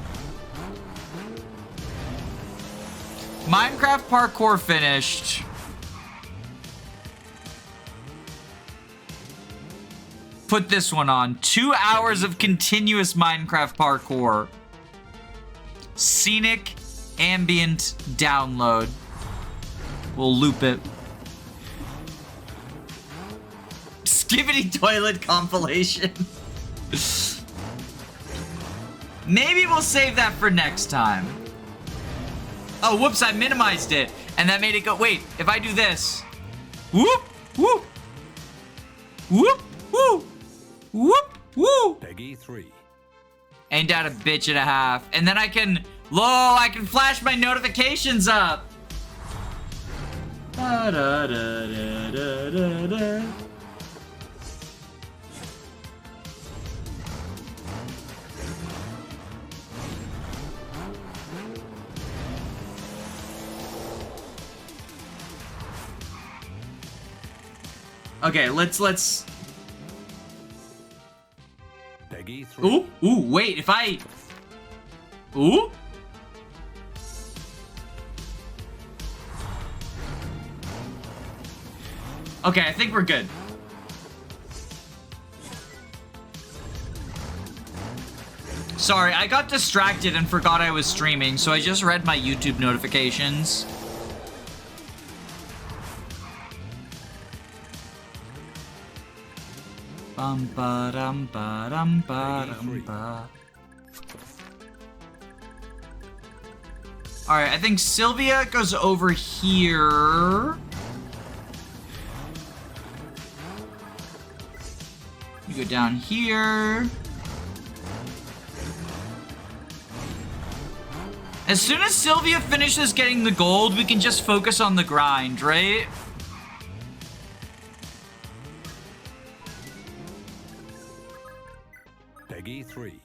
Speaker 1: Minecraft parkour finished. put this one on. 2 hours of continuous Minecraft parkour. Scenic ambient download. We'll loop it. Skibbity toilet compilation. Maybe we'll save that for next time. Oh, whoops, I minimized it. And that made it go, wait, if I do this. Whoop, whoop. Whoop, whoop. Whoop, whoop.
Speaker 2: Peggy 3.
Speaker 1: Ain't that a bitch and a half. And then I can, I can flash my notifications up. Da, da, da, da, da, da, da. Okay, let's.
Speaker 2: Peggy 3.
Speaker 1: Ooh, wait, if I. Ooh? Okay, I think we're good. Sorry, I got distracted and forgot I was streaming, so I just read my YouTube notifications. Bum ba dum ba dum ba dum ba. All right, I think Sylvia goes over here. You go down here. As soon as Sylvia finishes getting the gold, we can just focus on the grind, right?
Speaker 2: Peggy 3.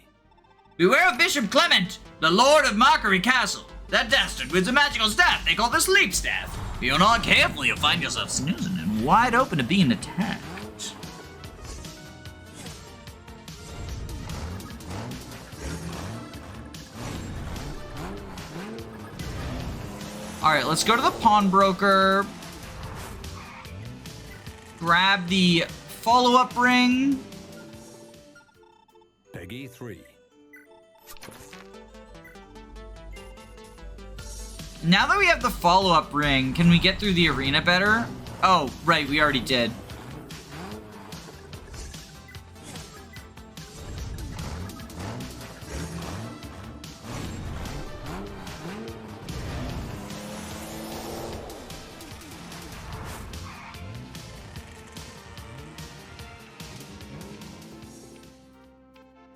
Speaker 1: Beware of Bishop Clement, the Lord of Mockery Castle. That dastard wields a magical staff they call the Sleep Staff. If you're not careful, you'll find yourself snoozing and wide open to being attacked. Alright, let's go to the pawnbroker. Grab the follow-up ring.
Speaker 2: Peggy 3.
Speaker 1: Now that we have the follow-up ring, can we get through the arena better? Oh, right, we already did.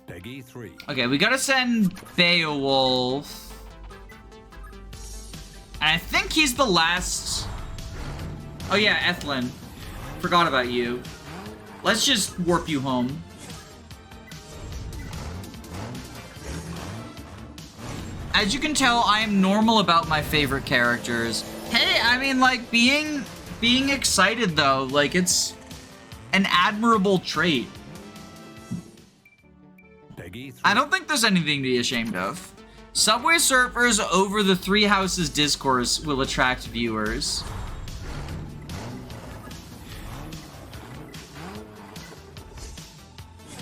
Speaker 2: Peggy 3.
Speaker 1: Okay, we gotta send Beowulf. And I think he's the last... Oh yeah, Ethlin. Forgot about you. Let's just warp you home. As you can tell, I am normal about my favorite characters. Hey, I mean, like, being excited, though, like, it's an admirable trait.
Speaker 2: Peggy 3.
Speaker 1: I don't think there's anything to be ashamed of. Subway Surfers over the Three Houses discourse will attract viewers.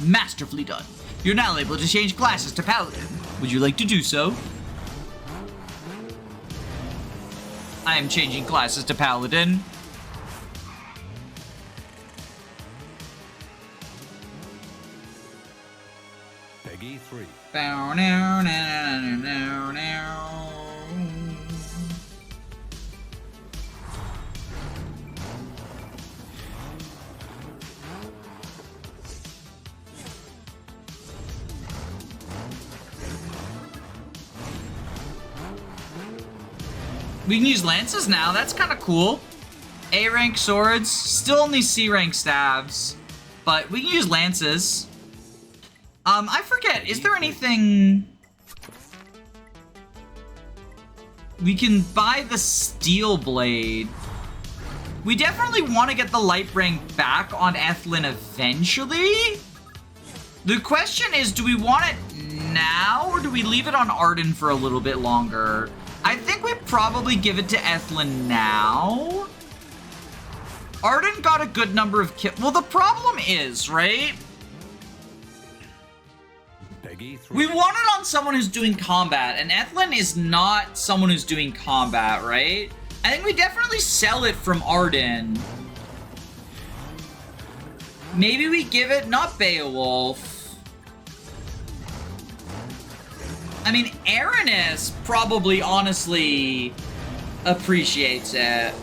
Speaker 1: Masterfully done. You're now able to change classes to Paladin. Would you like to do so? I am changing classes to Paladin.
Speaker 2: Peggy 3.
Speaker 1: Bow, now, now, now, now. We can use lances now. That's kind of cool. A rank swords, still only C rank staves, but we can use lances. I forget, is there anything... We can buy the steel blade. We definitely want to get the light rank back on Ethlin eventually. The question is, do we want it now, or do we leave it on Arden for a little bit longer? I think we probably give it to Ethlin now. Arden got a good number of kills. Well, the problem is, right?
Speaker 2: Peggy 3.
Speaker 1: We want it on someone who's doing combat, and Ethlyn is not someone who's doing combat, right? I think we definitely sell it from Arden. Maybe we give it not Beowulf. I mean, Aranis probably honestly appreciates it.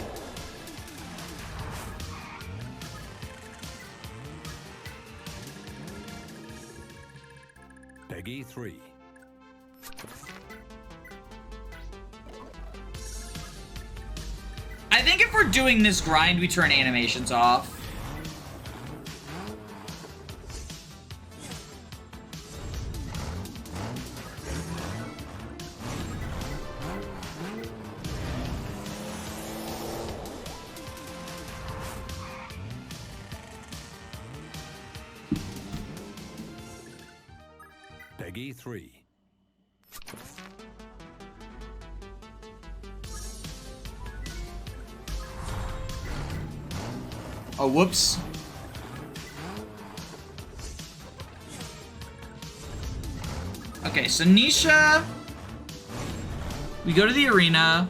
Speaker 2: Peggy 3.
Speaker 1: I think if we're doing this grind, we turn animations off.
Speaker 2: Peggy 3.
Speaker 1: Oh, whoops. Okay, so Nisha. We go to the arena.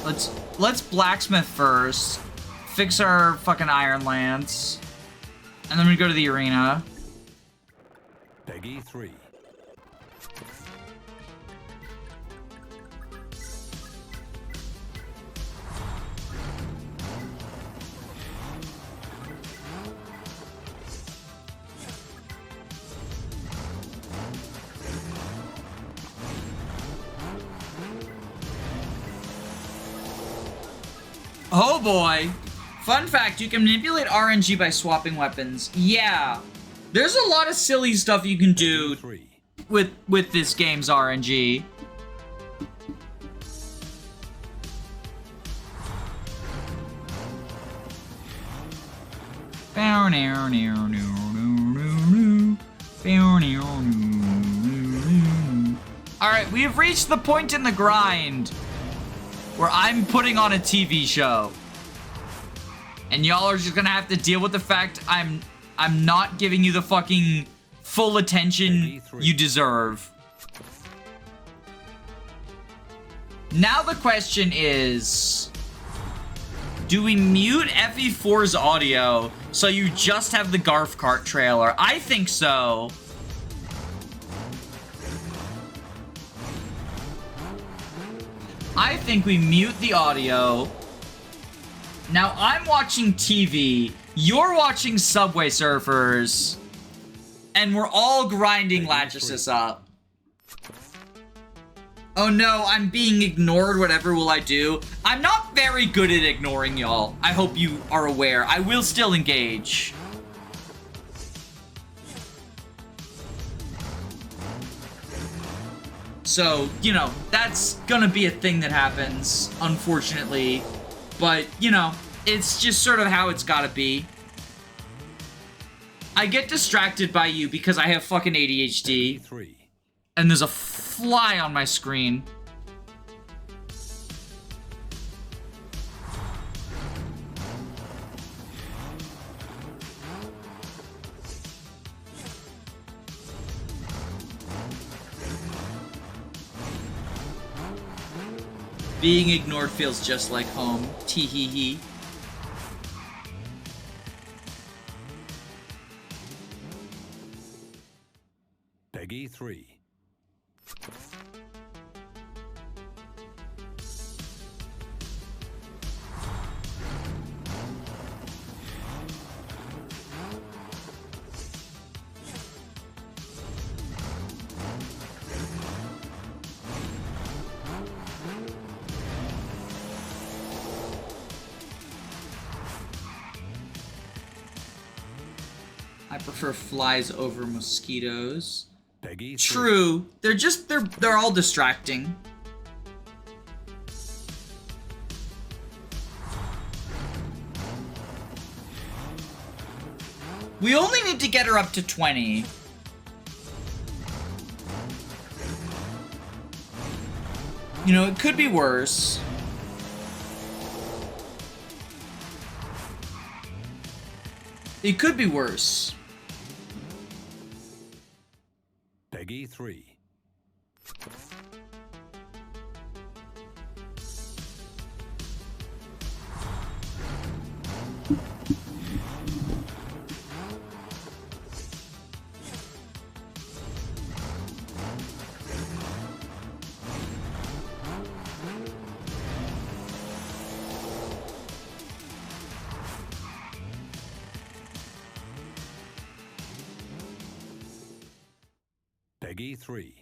Speaker 1: Let's blacksmith first. Fix our fucking iron lance. And then we go to the arena.
Speaker 2: Peggy 3.
Speaker 1: Oh boy. Fun fact, you can manipulate RNG by swapping weapons. Yeah. There's a lot of silly stuff you can do
Speaker 2: 3.
Speaker 1: with this game's RNG. Alright, we have reached the point in the grind where I'm putting on a TV show. And y'all are just gonna have to deal with the fact I'm not giving you the fucking full attention you deserve. Now the question is, do we mute FE4's audio so you just have the Garf Cart trailer? I think so. I think we mute the audio. Now I'm watching TV, you're watching Subway Surfers, and we're all grinding Lachesis up. Oh no, I'm being ignored, whatever will I do? I'm not very good at ignoring y'all. I hope you are aware. I will still engage. So, you know, that's gonna be a thing that happens, unfortunately. But, you know, it's just sort of how it's gotta be. I get distracted by you because I have fucking ADHD.
Speaker 2: 3.
Speaker 1: And there's a fly on my screen. Being ignored feels just like home. Tee hee hee.
Speaker 2: Peggy 3.
Speaker 1: I prefer flies over mosquitoes.
Speaker 2: Peggy 3.
Speaker 1: True. They're all distracting. We only need to get her up to 20. You know, it could be worse. It could be worse.
Speaker 2: Peggy 3. Peggy 3.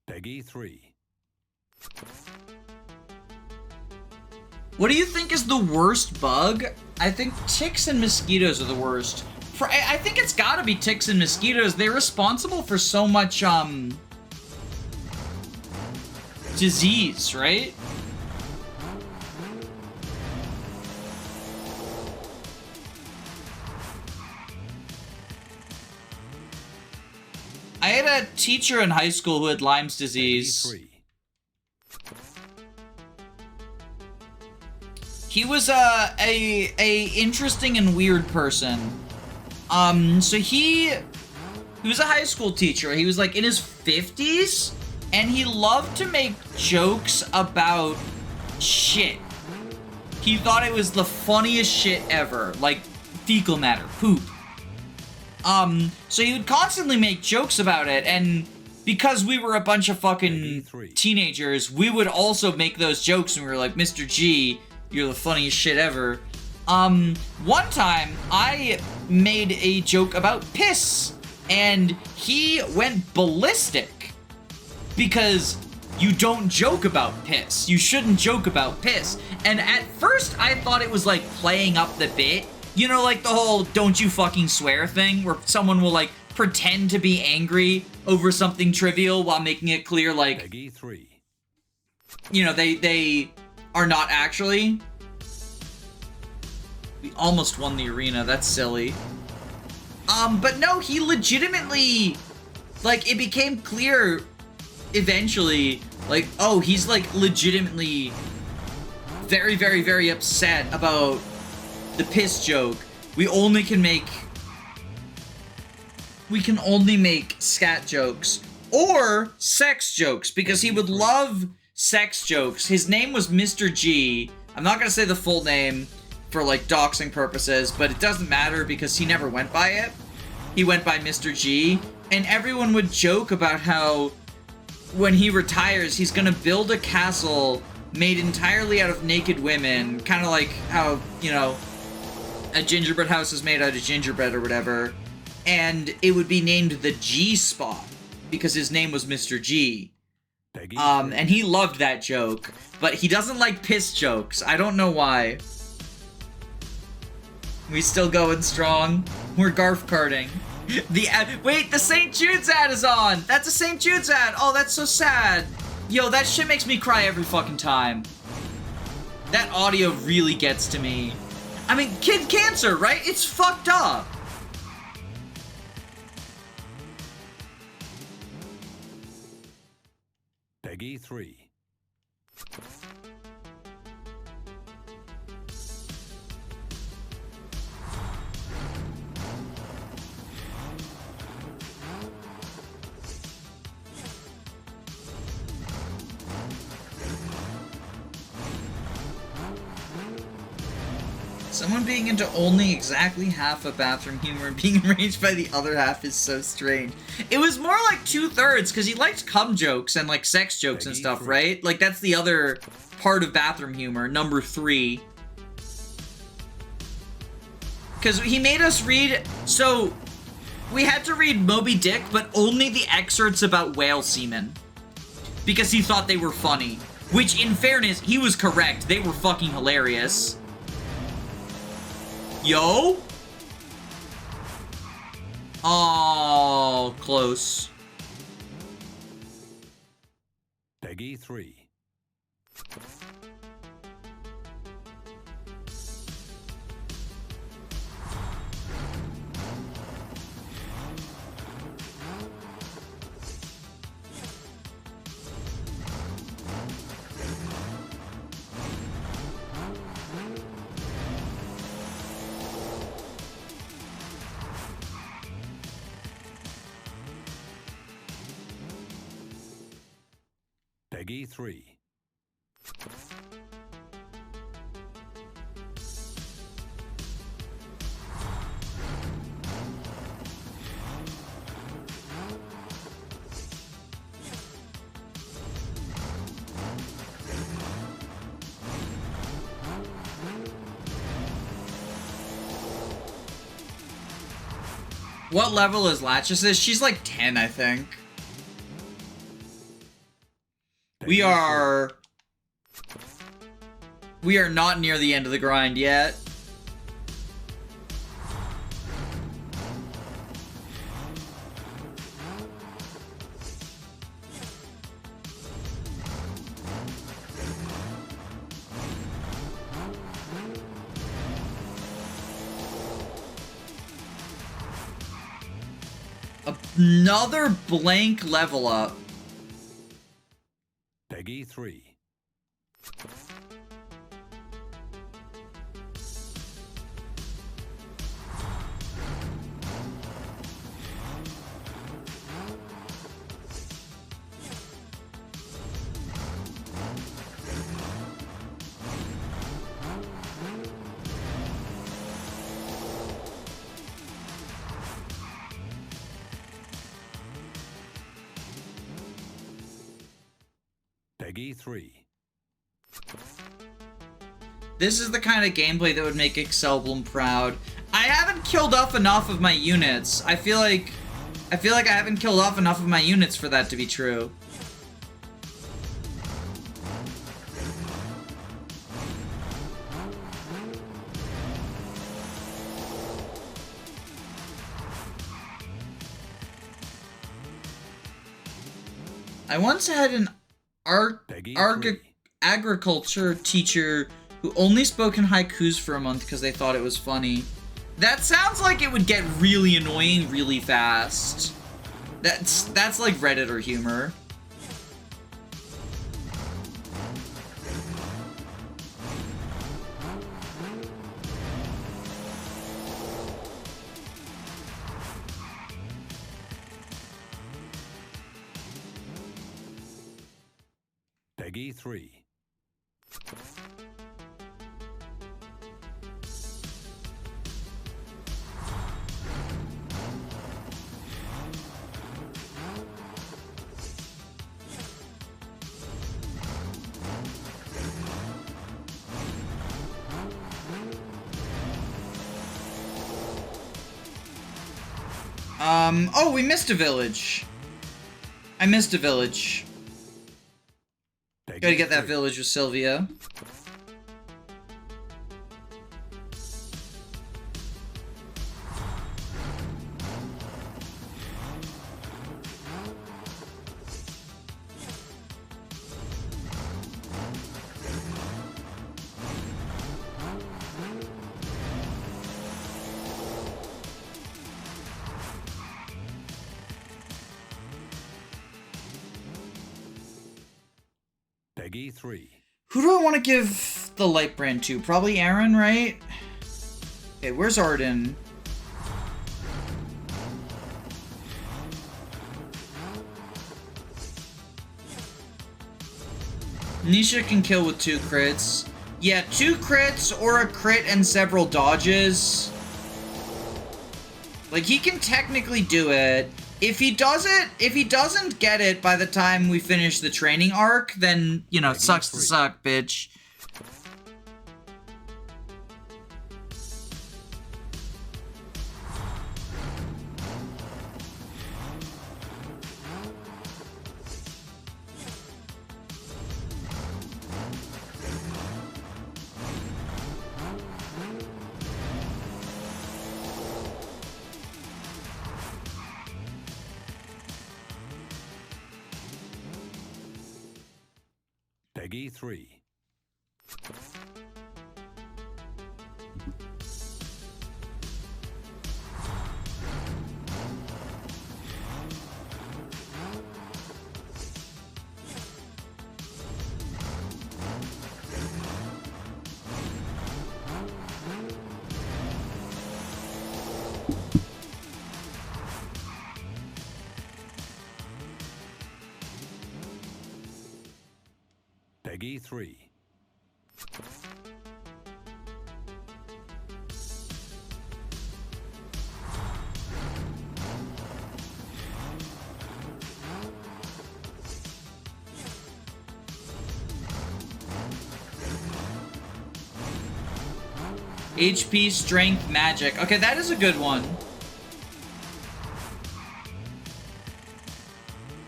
Speaker 2: Peggy 3.
Speaker 1: What do you think is the worst bug? I think ticks and mosquitoes are the worst. I think it's gotta be ticks and mosquitoes. They're responsible for so much, disease, right? I had a teacher in high school who had Lyme's disease.
Speaker 2: Peggy 3.
Speaker 1: He was a interesting and weird person. So he was a high school teacher. He was like in his 50s, and he loved to make jokes about shit. He thought it was the funniest shit ever, like fecal matter, poop. So he would constantly make jokes about it, and because we were a bunch of fucking teenagers, we would also make those jokes, and we were like, Mr. G, you're the funniest shit ever. One time, I made a joke about piss, and he went ballistic, because you don't joke about piss. You shouldn't joke about piss. And at first, I thought it was like playing up the bit. You know, like the whole don't you fucking swear thing, where someone will like pretend to be angry over something trivial while making it clear, like,
Speaker 2: Peggy 3.
Speaker 1: you know, they are not actually. We almost won the arena, that's silly. But no, he legitimately, like, it became clear eventually, like, oh, he's like legitimately very, very, very upset about the piss joke. We can only make scat jokes or sex jokes, because he would love sex jokes. His name was Mr. G. I'm not gonna say the full name for like doxing purposes, but it doesn't matter because he never went by it. He went by Mr. G, and everyone would joke about how when he retires, he's gonna build a castle made entirely out of naked women, kind of like how, you know, a gingerbread house is made out of gingerbread or whatever, and it would be named the G Spot because his name was Mr. G.
Speaker 2: Peggy
Speaker 1: And he loved that joke, but he doesn't like piss jokes. I don't know why. We still going strong. We're garf karting. Wait, the St. Jude's ad is on! That's a St. Jude's ad! Oh, that's so sad. Yo, that shit makes me cry every fucking time. That audio really gets to me. I mean, kid cancer, right? It's fucked up.
Speaker 2: Peggy 3.
Speaker 1: Someone being into only exactly half of bathroom humor and being enraged by the other half is so strange. It was more like 2/3, because he liked cum jokes and like sex jokes and stuff, right? Like that's the other part of bathroom humor, number 3. Because he made us read, so we had to read Moby Dick, but only the excerpts about whale semen. Because he thought they were funny. Which, in fairness, he was correct. They were fucking hilarious. Yo? Oh, close.
Speaker 2: Peggy 3. Peggy 3.
Speaker 1: What level is Latches? She's like 10, I think.
Speaker 2: Peggy
Speaker 1: We are not near the end of the grind yet. Another blank level up.
Speaker 2: Peggy 3. Peggy 3.
Speaker 1: This is the kind of gameplay that would make Excelblum proud. I haven't killed off enough of my units. I feel like I haven't killed off enough of my units for that to be true. I once had an
Speaker 2: Peggy 3.
Speaker 1: agriculture teacher who only spoke in haikus for a month because they thought it was funny. That sounds like it would get really annoying really fast. That's like Redditor humor.
Speaker 2: Peggy 3.
Speaker 1: Oh, we missed a village. I missed a village.
Speaker 2: Peggy
Speaker 1: Gotta get that
Speaker 2: 3.
Speaker 1: village with Sylvia.
Speaker 2: Peggy 3.
Speaker 1: Who do I want to give the light brand to? Probably Aaron, right? Okay, where's Arden? Nisha can kill with 2 crits. Yeah, 2 crits or a crit and several dodges. Like, he can technically do it. If he doesn't get it by the time we finish the training arc, then, you know, it sucks to suck, bitch.
Speaker 2: Peggy 3. Peggy 3.
Speaker 1: HP, strength, magic. Okay, that is a good one.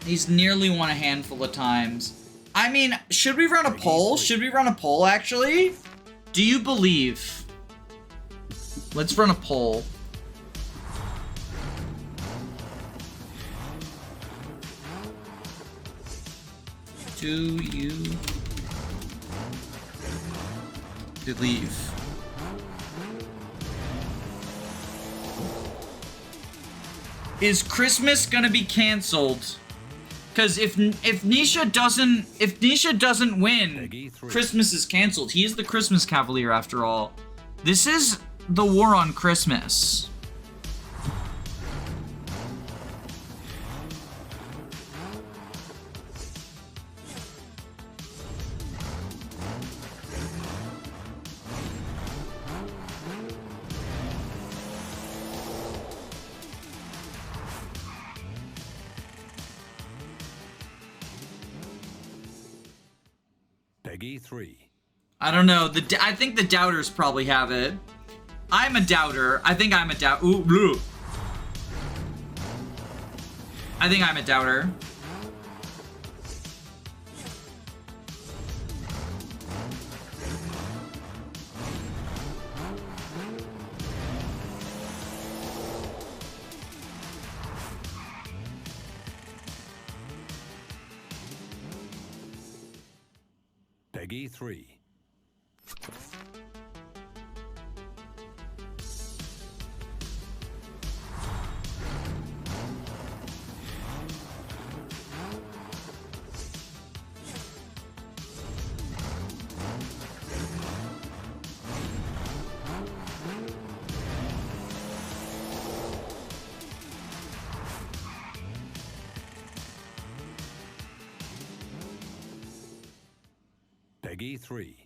Speaker 1: He's nearly won a handful of times. I mean, should we run a poll? Should we run a poll, actually? Do you believe? Let's run a poll. Do you believe? Is Christmas gonna be canceled? Because if Nisha doesn't win, Christmas is canceled. He is the Christmas Cavalier after all. This is the war on Christmas.
Speaker 2: Peggy 3.
Speaker 1: I don't know. I think the doubters probably have it. I'm a doubter. I think I'm a doubt. Ooh, blue. I think I'm a doubter.
Speaker 2: Peggy 3. Peggy 3.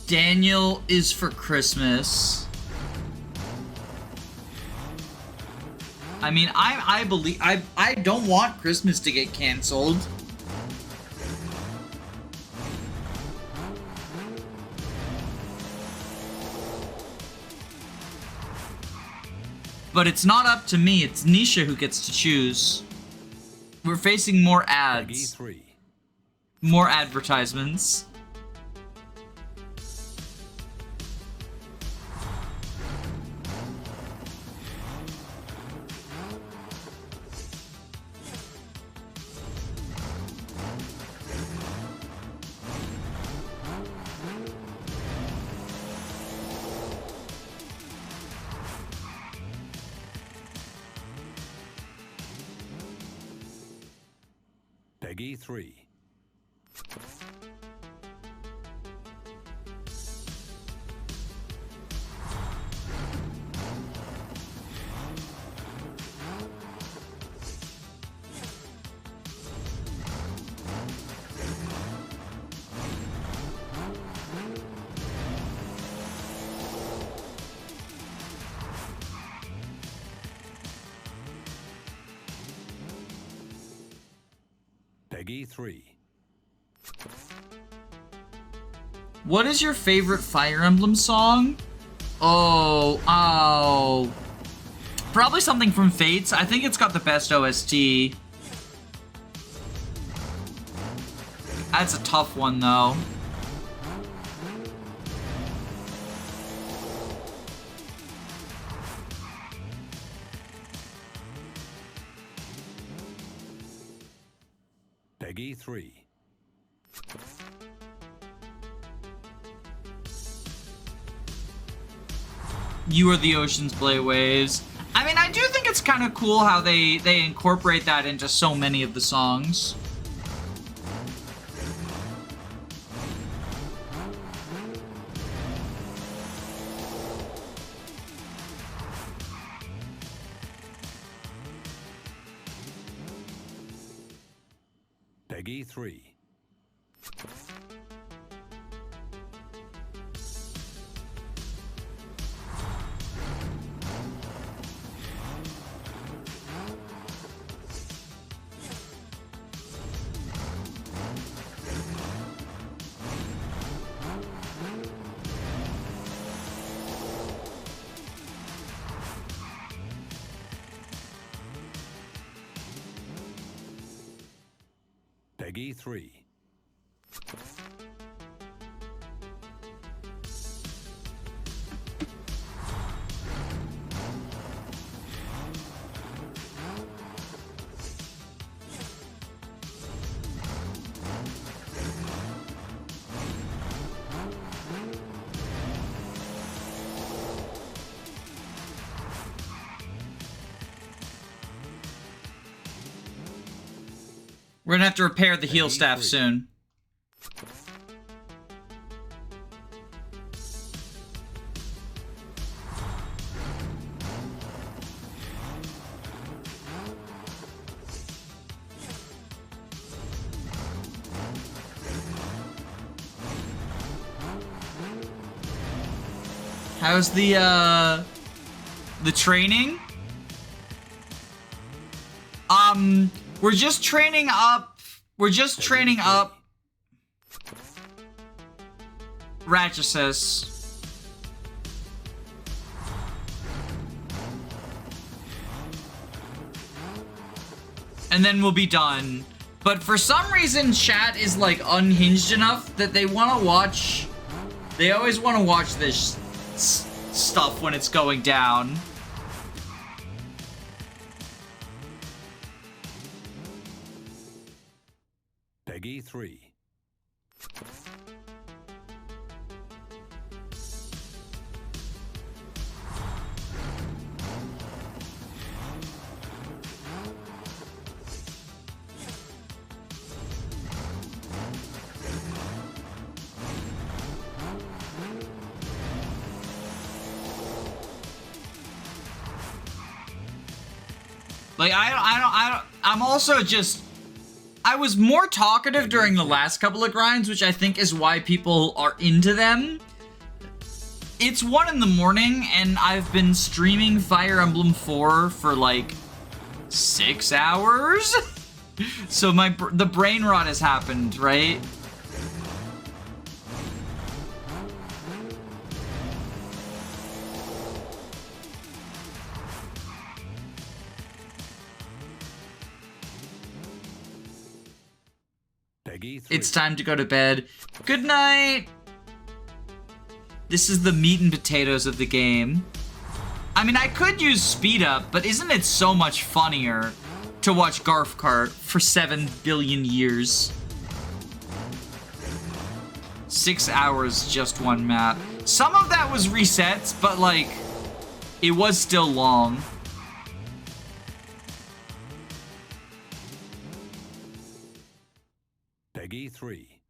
Speaker 1: Daniel is for Christmas. I mean, I believe I don't want Christmas to get canceled. But it's not up to me, it's Nisha who gets to choose. We're facing more ads.
Speaker 2: Peggy 3.
Speaker 1: More advertisements.
Speaker 2: Peggy 3. Peggy 3.
Speaker 1: What is your favorite Fire Emblem song? Oh. Probably something from Fates. I think it's got the best OST. That's a tough one, though.
Speaker 2: Peggy 3.
Speaker 1: You Are the Ocean's Play Waves. I mean, I do think it's kind of cool how they incorporate that into so many of the songs.
Speaker 2: Peggy 3. Peggy 3.
Speaker 1: We're gonna have to repair the heal
Speaker 2: Peggy
Speaker 1: staff
Speaker 2: 3.
Speaker 1: soon. How's the training? We're just training up. We're just training up. Ratchesis. And then we'll be done. But for some reason, chat is like unhinged enough that they want to watch. They always want to watch this stuff when it's going down.
Speaker 2: Peggy 3.
Speaker 1: Like, I'm also just... I was more talkative during the last couple of grinds, which I think is why people are into them. It's 1 in the morning, and I've been streaming Fire Emblem 4 for, like, 6 hours? So the brain rot has happened, right?
Speaker 2: Peggy 3.
Speaker 1: It's time to go to bed. Good night! This is the meat and potatoes of the game. I mean, I could use speed up, but isn't it so much funnier to watch Garf Kart for 7 billion years? 6 hours, just one map. Some of that was resets, but like, it was still long.
Speaker 2: Peggy 3.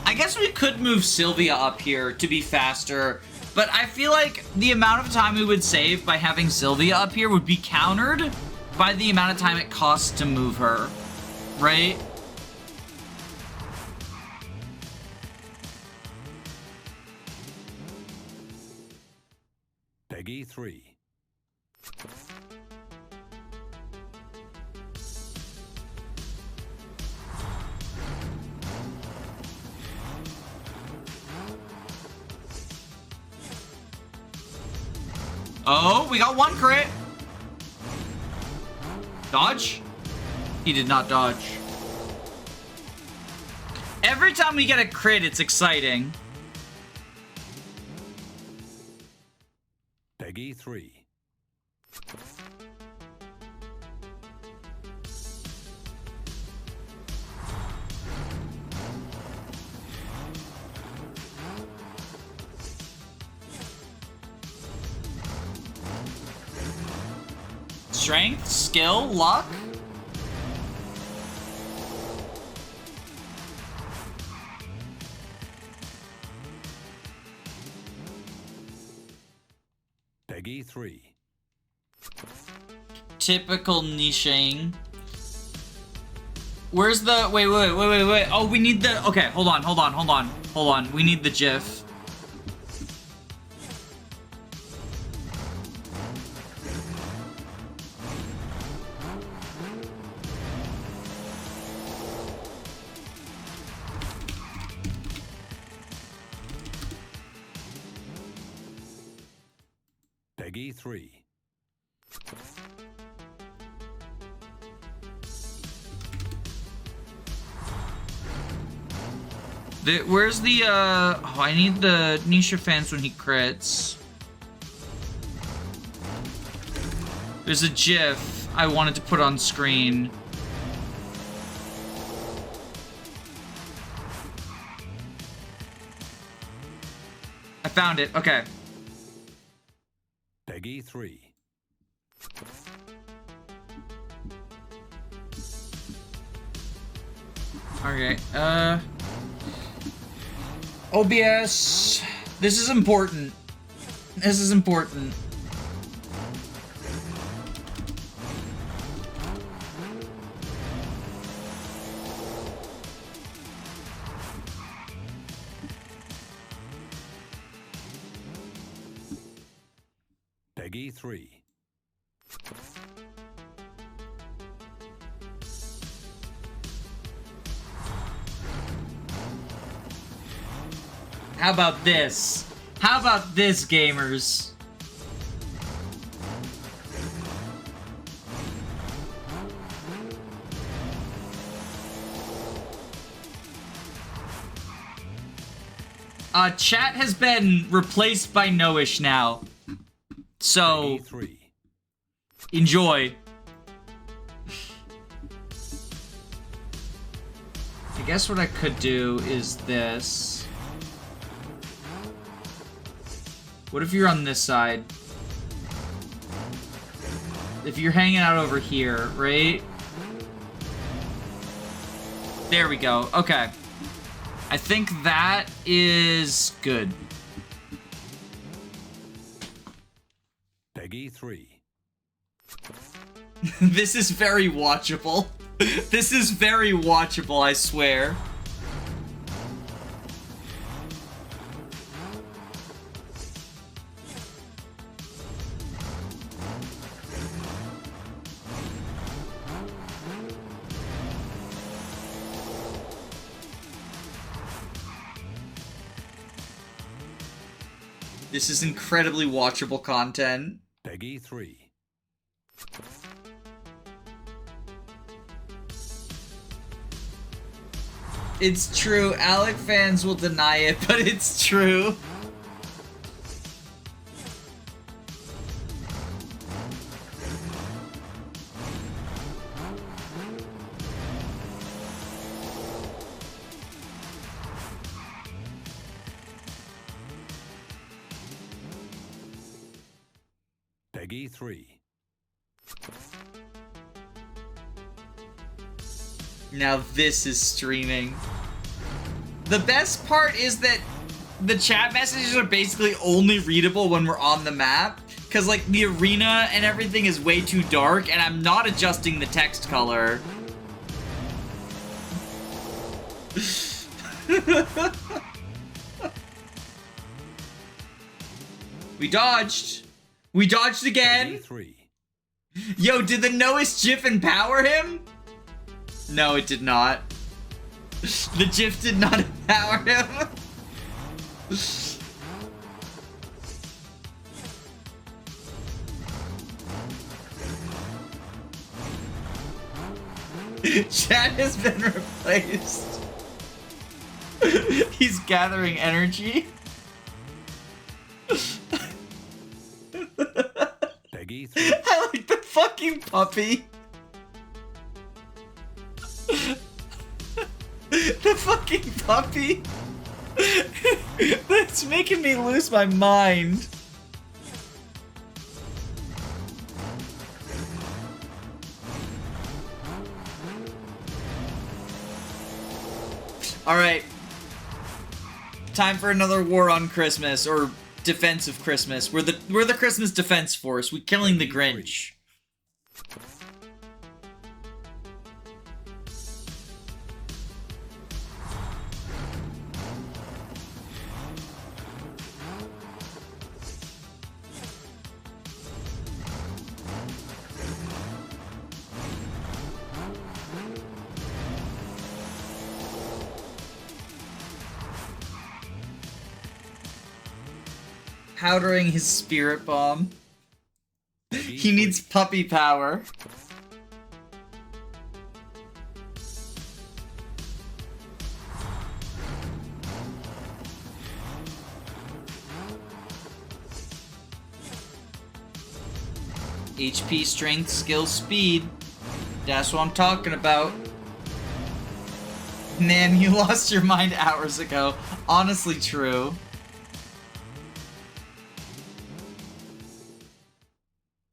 Speaker 1: I guess we could move Sylvia up here to be faster, but I feel like the amount of time we would save by having Sylvia up here would be countered by the amount of time it costs to move her, right?
Speaker 2: Peggy 3.
Speaker 1: Oh, we got 1 crit. Dodge? He did not dodge. Every time we get a crit, it's exciting.
Speaker 2: Peggy 3.
Speaker 1: Strength, skill, luck.
Speaker 2: Peggy 3.
Speaker 1: Typical niching. Where's the... Wait. Oh, we need the... Okay, hold on. We need the GIF.
Speaker 2: Peggy 3.
Speaker 1: Where's the, Oh, I need the Nisha fans when he crits. There's a GIF I wanted to put on screen. I found it, okay.
Speaker 2: Peggy 3.
Speaker 1: Okay, OBS. This is important.
Speaker 2: Peggy 3.
Speaker 1: How about this? How about this, gamers? Chat has been replaced by Noish now. So,
Speaker 2: Peggy 3.
Speaker 1: enjoy. I guess what I could do is this. What if you're on this side? If you're hanging out over here, right? There we go. Okay. I think that is good.
Speaker 2: Peggy 3.
Speaker 1: This is very watchable. This is very watchable, I swear. This is incredibly watchable content.
Speaker 2: Peggy 3.
Speaker 1: It's true. Alec fans will deny it, but it's true.
Speaker 2: Peggy 3.
Speaker 1: Now this is streaming. The best part is that the chat messages are basically only readable when we're on the map. Because, like, the arena and everything is way too dark, and I'm not adjusting the text color. We dodged. We dodged again.
Speaker 2: Peggy 3.
Speaker 1: Yo, did the Noish GIF empower him? No, it did not. The GIF did not empower him. Chat has been replaced. He's gathering energy. like the fucking puppy. The fucking puppy. That's making me lose my mind. Alright. Time for another war on Christmas, or defense of Christmas. We're the Christmas Defense Force. We're killing the Grinch. Powdering his spirit bomb. He needs puppy power. HP, strength, skill, speed. That's what I'm talking about. Man, you lost your mind hours ago. Honestly true.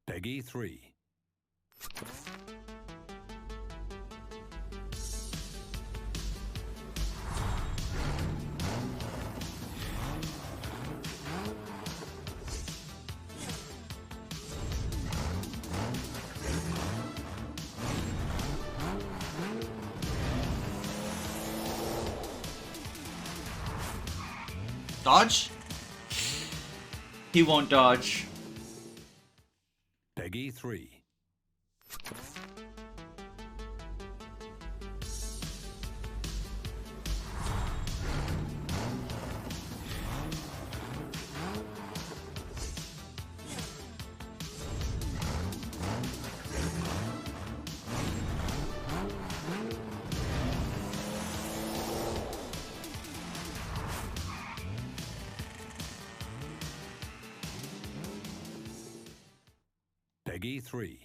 Speaker 2: Peggy 3.
Speaker 1: Dodge? He won't dodge.
Speaker 2: Peggy 3. Peggy 3.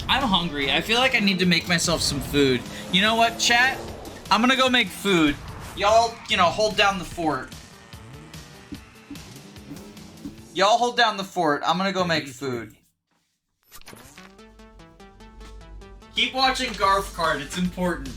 Speaker 1: I'm hungry. I feel like I need to make myself some food. You know what, chat? I'm gonna go make food. Y'all, hold down the fort. Y'all hold down the fort. I'm gonna go make food. Keep watching Garf Card. It's important.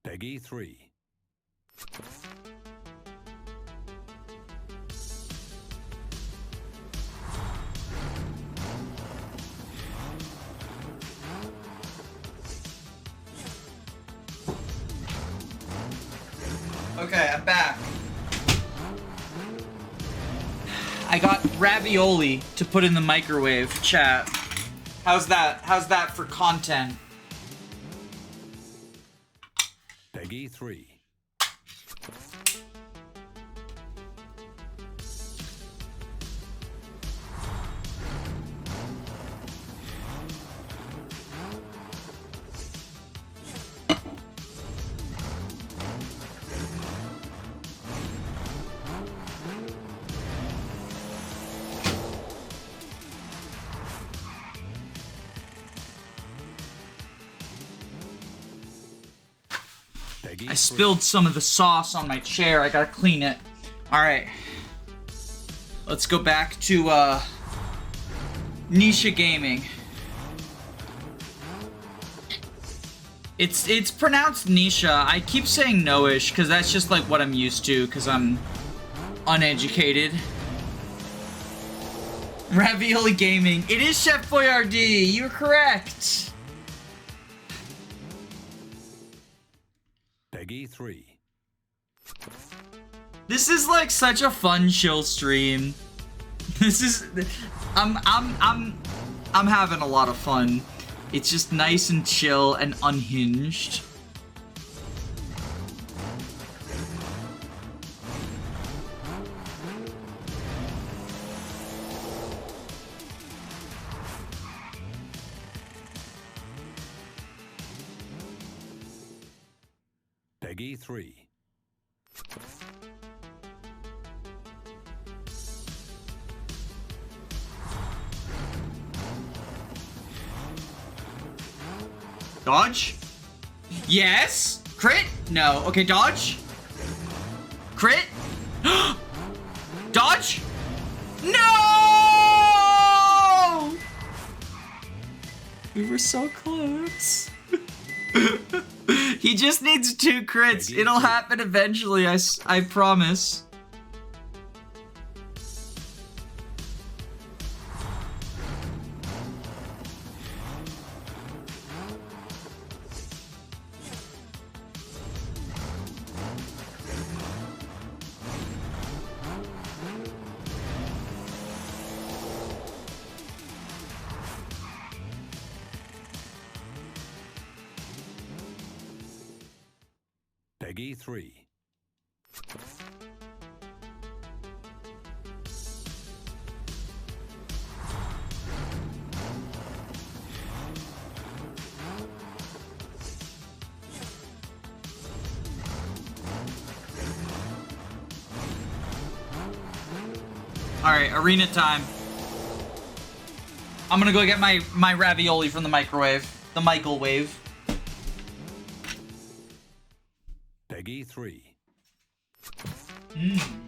Speaker 2: Peggy 3.
Speaker 1: Okay, I'm back. I got ravioli to put in the microwave, chat. How's that? How's that for content?
Speaker 2: Peggy 3.
Speaker 1: I spilled some of the sauce on my chair. I gotta clean it. Alright. Let's go back to, Nisha Gaming. It's pronounced Nisha. I keep saying Noish, because that's just, like, what I'm used to, because I'm uneducated. Ravioli Gaming. It is Chef Boyardee. You're correct.
Speaker 2: Peggy 3.
Speaker 1: This is like such a fun chill stream. This is I'm having a lot of fun. It's just nice and chill and unhinged.
Speaker 2: Peggy 3.
Speaker 1: Dodge? Yes? Crit? No. Okay, dodge? Crit? Dodge? No! We were so close. He just needs 2 crits. It'll happen eventually, I promise.
Speaker 2: Peggy 3.
Speaker 1: Alright, arena time. I'm gonna go get my ravioli from the microwave. The microwave.
Speaker 2: Peggy 3.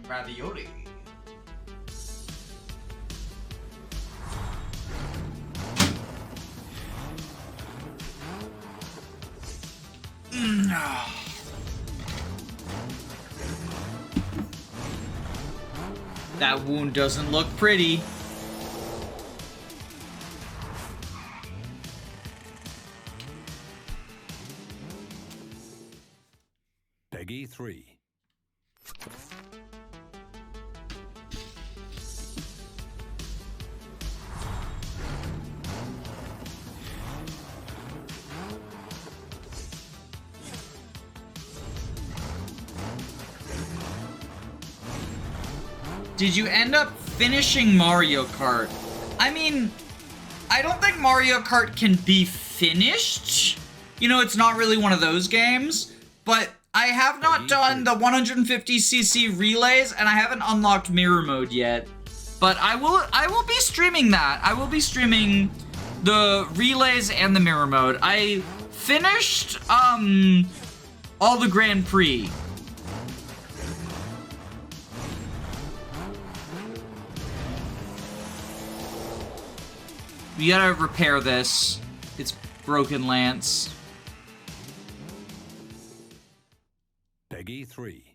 Speaker 1: Ravioli. That wound doesn't look pretty.
Speaker 2: Peggy 3.
Speaker 1: Did you end up finishing Mario Kart? I mean, I don't think Mario Kart can be finished. You know, it's not really one of those games, but I have not done the 150cc relays, and I haven't unlocked mirror mode yet. But I will be streaming that. I will be streaming the relays and the mirror mode. I finished all the Grand Prix. We gotta repair this. It's broken, Lance.
Speaker 2: Peggy 3.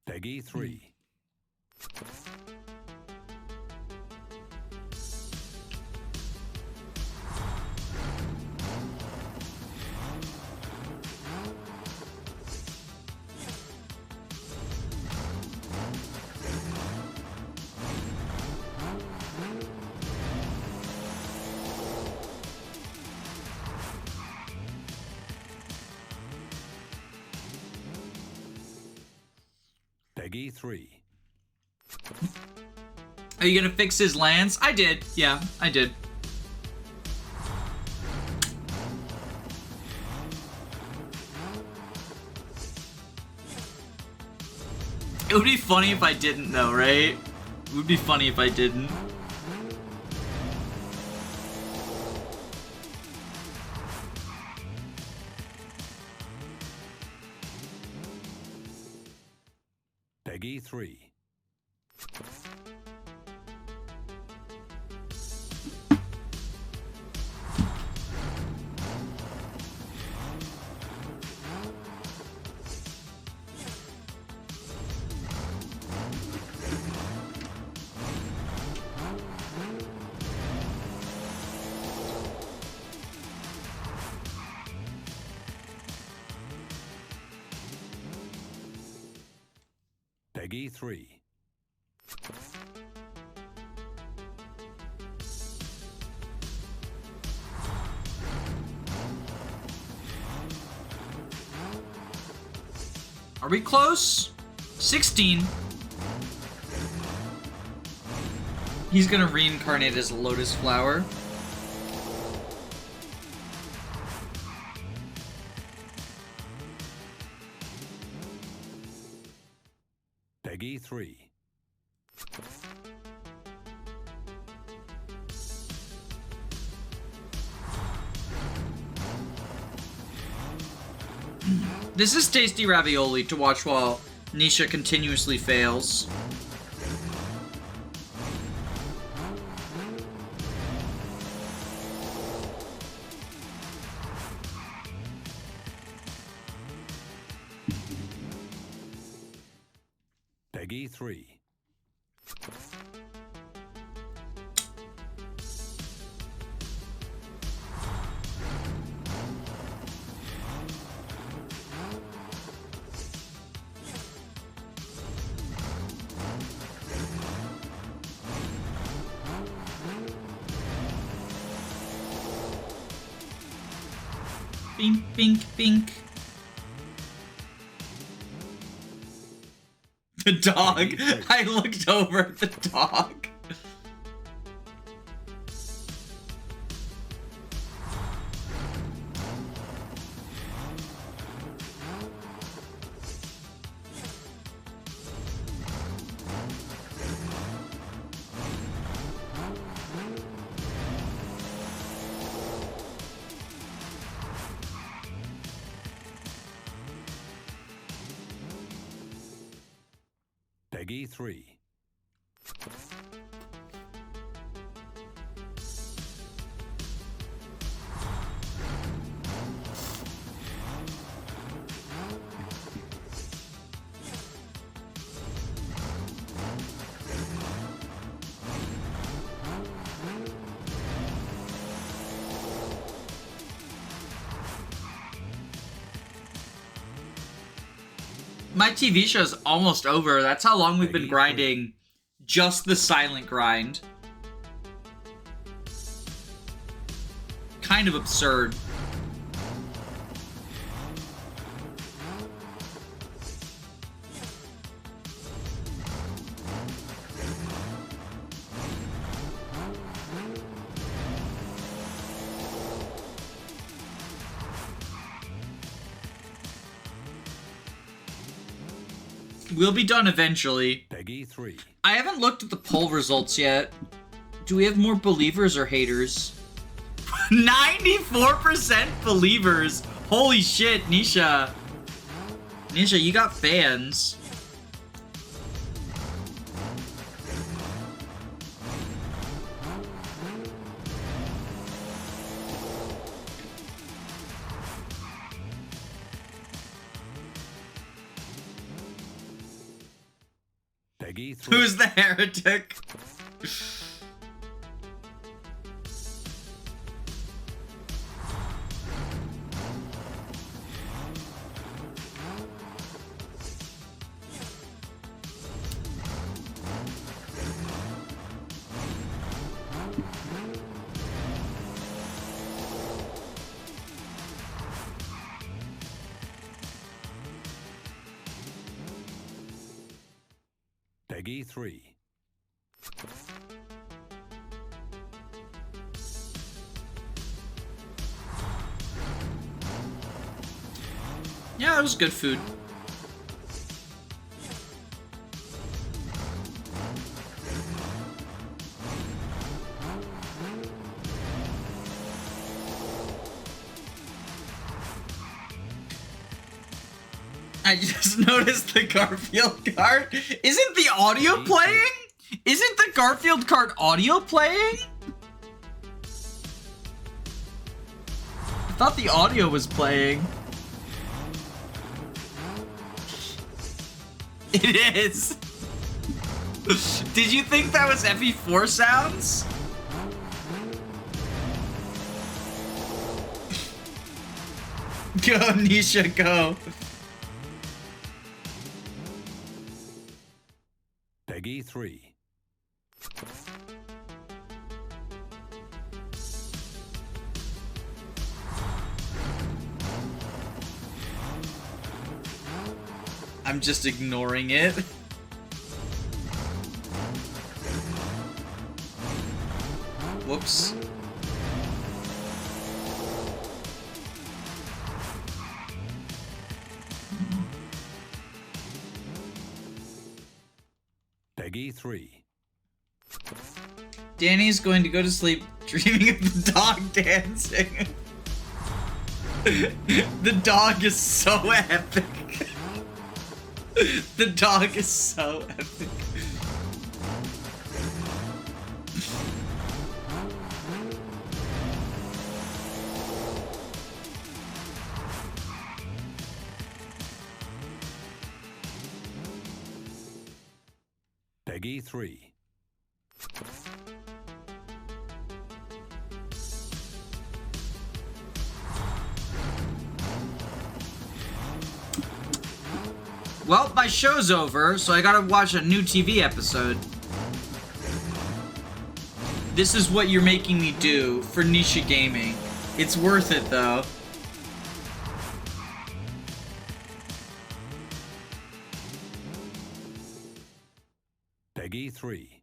Speaker 2: Peggy 3. Peggy 3.
Speaker 1: Are you gonna fix his Lance? I did. Yeah, I did. It would be funny if I didn't though, right? It would be funny if I didn't.
Speaker 2: Peggy 3. Peggy 3.
Speaker 1: Are we close? 16. He's gonna reincarnate as a lotus flower.
Speaker 2: Peggy 3.
Speaker 1: This is tasty ravioli to watch while Nisha continuously fails.
Speaker 2: Peggy 3.
Speaker 1: Bink, bink, bink. The dog. I looked over at the dog.
Speaker 2: Peggy 3.
Speaker 1: My TV show's almost over. That's how long we've been
Speaker 2: Peggy
Speaker 1: grinding just the silent grind. Kind of absurd. We'll be done eventually.
Speaker 2: Peggy 3.
Speaker 1: I haven't looked at the poll results yet. Do we have more believers or haters? 94% believers. Holy shit, Nisha. Nisha, you got fans.
Speaker 2: Peggy 3.
Speaker 1: Who's the heretic?
Speaker 2: Peggy 3.
Speaker 1: Yeah, it was good food. I just noticed the Garfield card. Isn't the audio playing? Isn't the Garfield card audio playing? I thought the audio was playing. It is. Did you think that was FE4 sounds? Go, Nisha, go.
Speaker 2: Peggy 3.
Speaker 1: I'm just ignoring it. Whoops.
Speaker 2: Peggy 3.
Speaker 1: Danny's going to go to sleep dreaming of the dog dancing. The dog is so epic. The dog is so epic.
Speaker 2: Peggy 3.
Speaker 1: Well, my show's over, so I gotta watch a new TV episode. This is what you're making me do for Nisha Gaming. It's worth it, though.
Speaker 2: Peggy 3.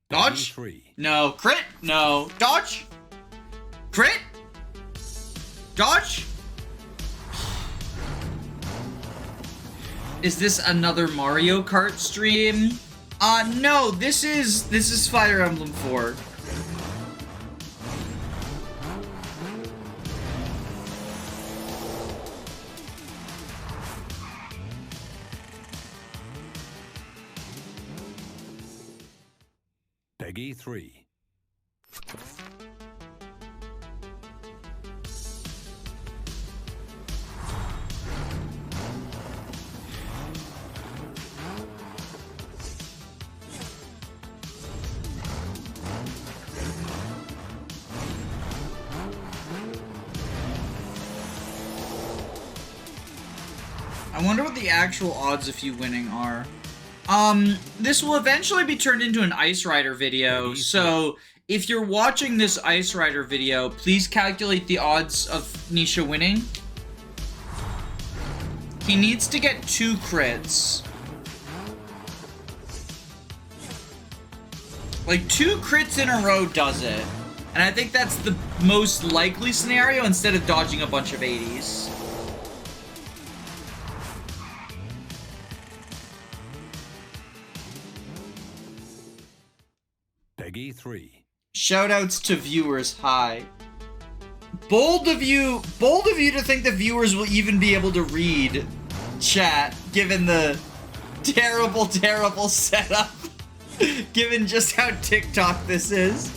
Speaker 1: Dodge?
Speaker 2: 3.
Speaker 1: No. Crit? No. Dodge? Crit? Dodge? Is this another Mario Kart stream? No, this is Fire Emblem 4.
Speaker 2: Peggy 3.
Speaker 1: I wonder what the actual odds of you winning are. This will eventually be turned into an Ice Rider video, so if you're watching this Ice Rider video, please calculate the odds of Nisha winning. He needs to get 2 crits. Like, 2 crits in a row does it. And I think that's the most likely scenario instead of dodging a bunch of 80s.
Speaker 2: Peggy 3.
Speaker 1: Shoutouts to viewers, hi. Bold of you to think the viewers will even be able to read chat, given the terrible, terrible setup. Given just how TikTok this is.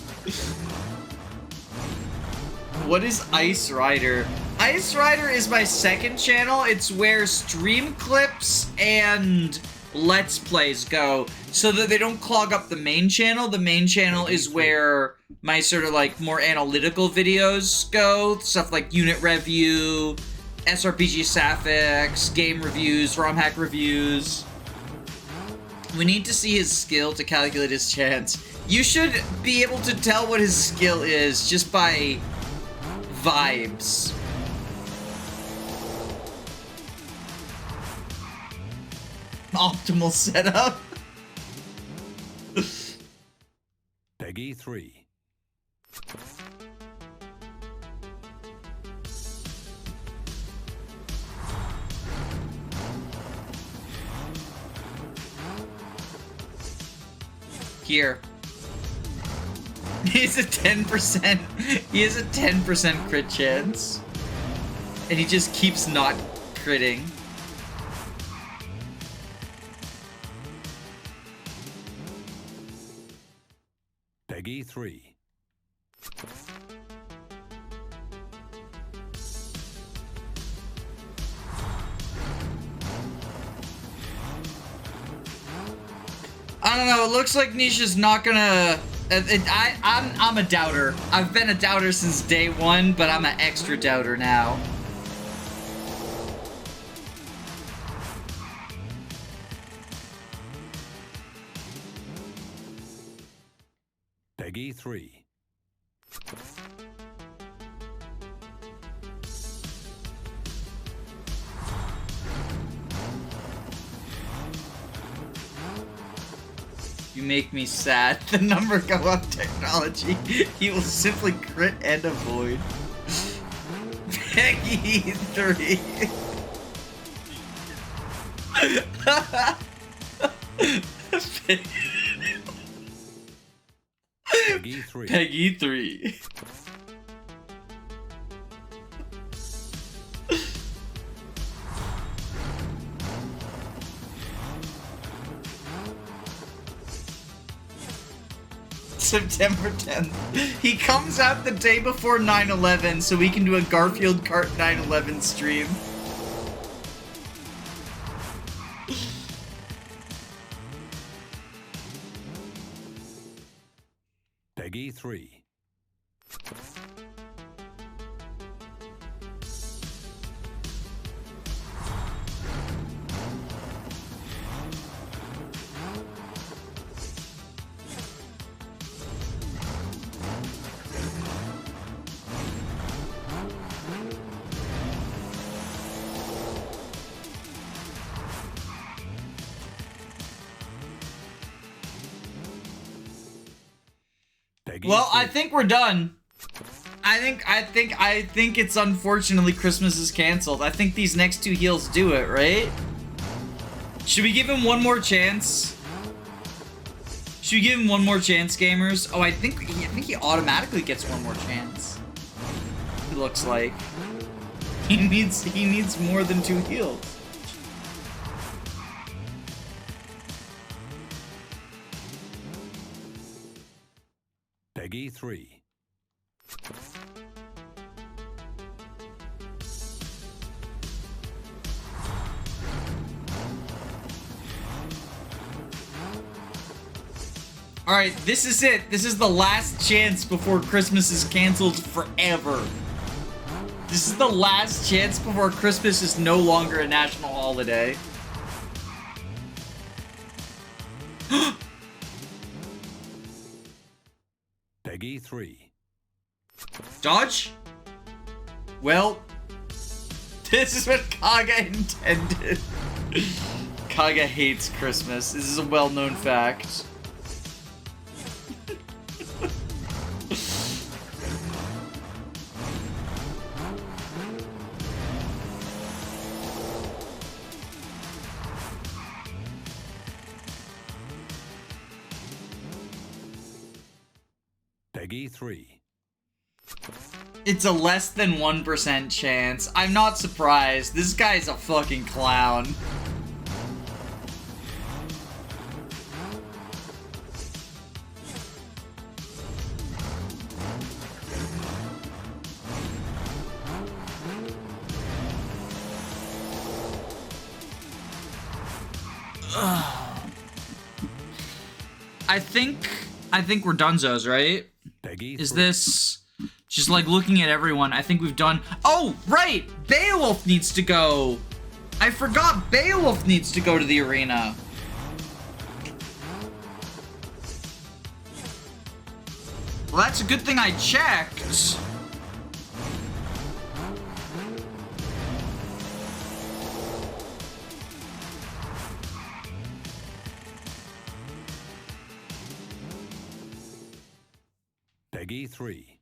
Speaker 1: What is Ice Rider? Ice Rider is my second channel. It's where stream clips and Let's Plays go, so that they don't clog up the main channel. The main channel is where my sort of like more analytical videos go. Stuff like Unit Review, SRPG Sapphics, game reviews, ROM hack reviews. We need to see his skill to calculate his chance. You should be able to tell what his skill is just by vibes. optimal setup.
Speaker 2: Peggy 3.
Speaker 1: Here. He has a 10%. He has a 10% crit chance. And he just keeps not critting.
Speaker 2: Peggy 3.
Speaker 1: I don't know. It looks like Noish is not gonna. I'm a doubter. I've been a doubter since day one, but I'm an extra doubter now.
Speaker 2: Peggy 3.
Speaker 1: You make me sad. The number go up technology. He will simply crit and avoid. Peggy 3.
Speaker 2: Peggy 3.
Speaker 1: Peggy 3. September 10th. He comes out the day before 9/11 so we can do a Garfield Kart 9/11 stream.
Speaker 2: Peggy 3. Peggy
Speaker 1: Well,
Speaker 2: 3.
Speaker 1: I think we're done. I think it's unfortunately Christmas is canceled. I think these next two heals do it, right? Should we give him one more chance? Should we give him one more chance, gamers? Oh, I think he automatically gets one more chance. It looks like he needs more than 2 heals.
Speaker 2: Peggy 3.
Speaker 1: All right, this is it. This is the last chance before Christmas is canceled forever. This is the last chance before Christmas is no longer a national holiday.
Speaker 2: Peggy 3.
Speaker 1: Dodge? Well, this is what Kaga intended. Kaga hates Christmas. This is a well-known fact.
Speaker 2: Peggy 3.
Speaker 1: It's a less than 1% chance. I'm not surprised. This guy's a fucking clown. I think we're dunzos, right?
Speaker 2: Peggy
Speaker 1: Is
Speaker 2: 3.
Speaker 1: this just like looking at everyone? I think we've done. Oh, right! Beowulf needs to go. I forgot Beowulf needs to go to the arena. Well, that's a good thing I checked.
Speaker 2: Peggy 3.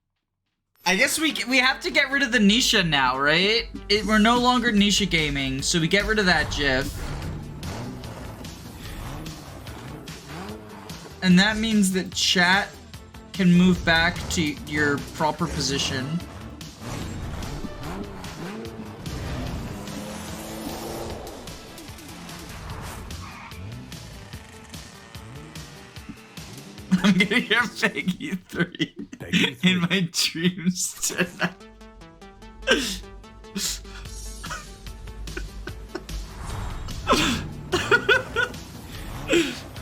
Speaker 1: I guess we have to get rid of the Nisha now, right? We're no longer Nisha gaming, so we get rid of that GIF. And that means that chat can move back to your proper position. I'm gonna hear Peggy 3
Speaker 2: Peggy 3.
Speaker 1: in my dreams tonight.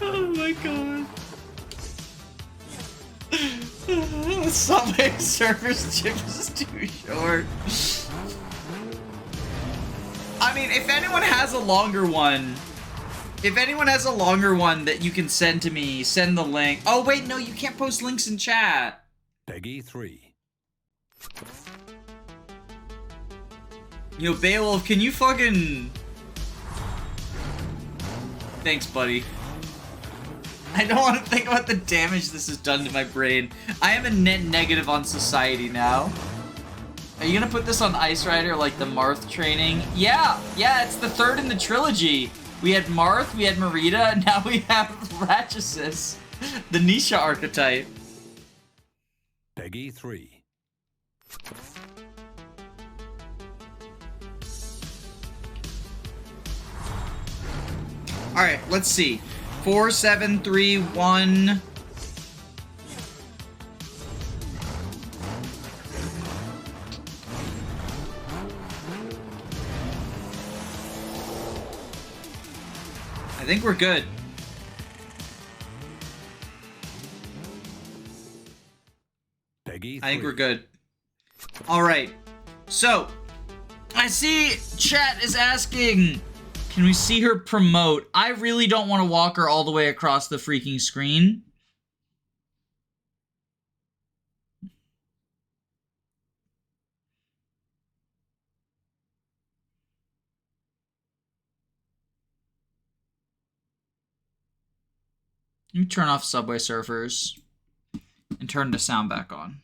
Speaker 1: Oh my god. Subway Surfers chip is too short. I mean, if anyone has a longer one, that you can send to me, send the link. Oh wait, no, you can't post links in chat.
Speaker 2: Peggy 3.
Speaker 1: Yo, Beowulf, can you fucking... Thanks, buddy. I don't want to think about the damage this has done to my brain. I am a net negative on society now. Are you gonna put this on Ice Rider like the Marth training? Yeah, it's the third in the trilogy. We had Marth, we had Merida, and now we have Ratchasis, the Nisha archetype.
Speaker 2: Peggy 3.
Speaker 1: Alright, let's see. 4, 7, 3, 1. I think we're good.
Speaker 2: Peggy 3.
Speaker 1: I think we're good. Alright. So, I see chat is asking, can we see her promote? I really don't want to walk her all the way across the freaking screen. Let me turn off Subway Surfers and turn the sound back on.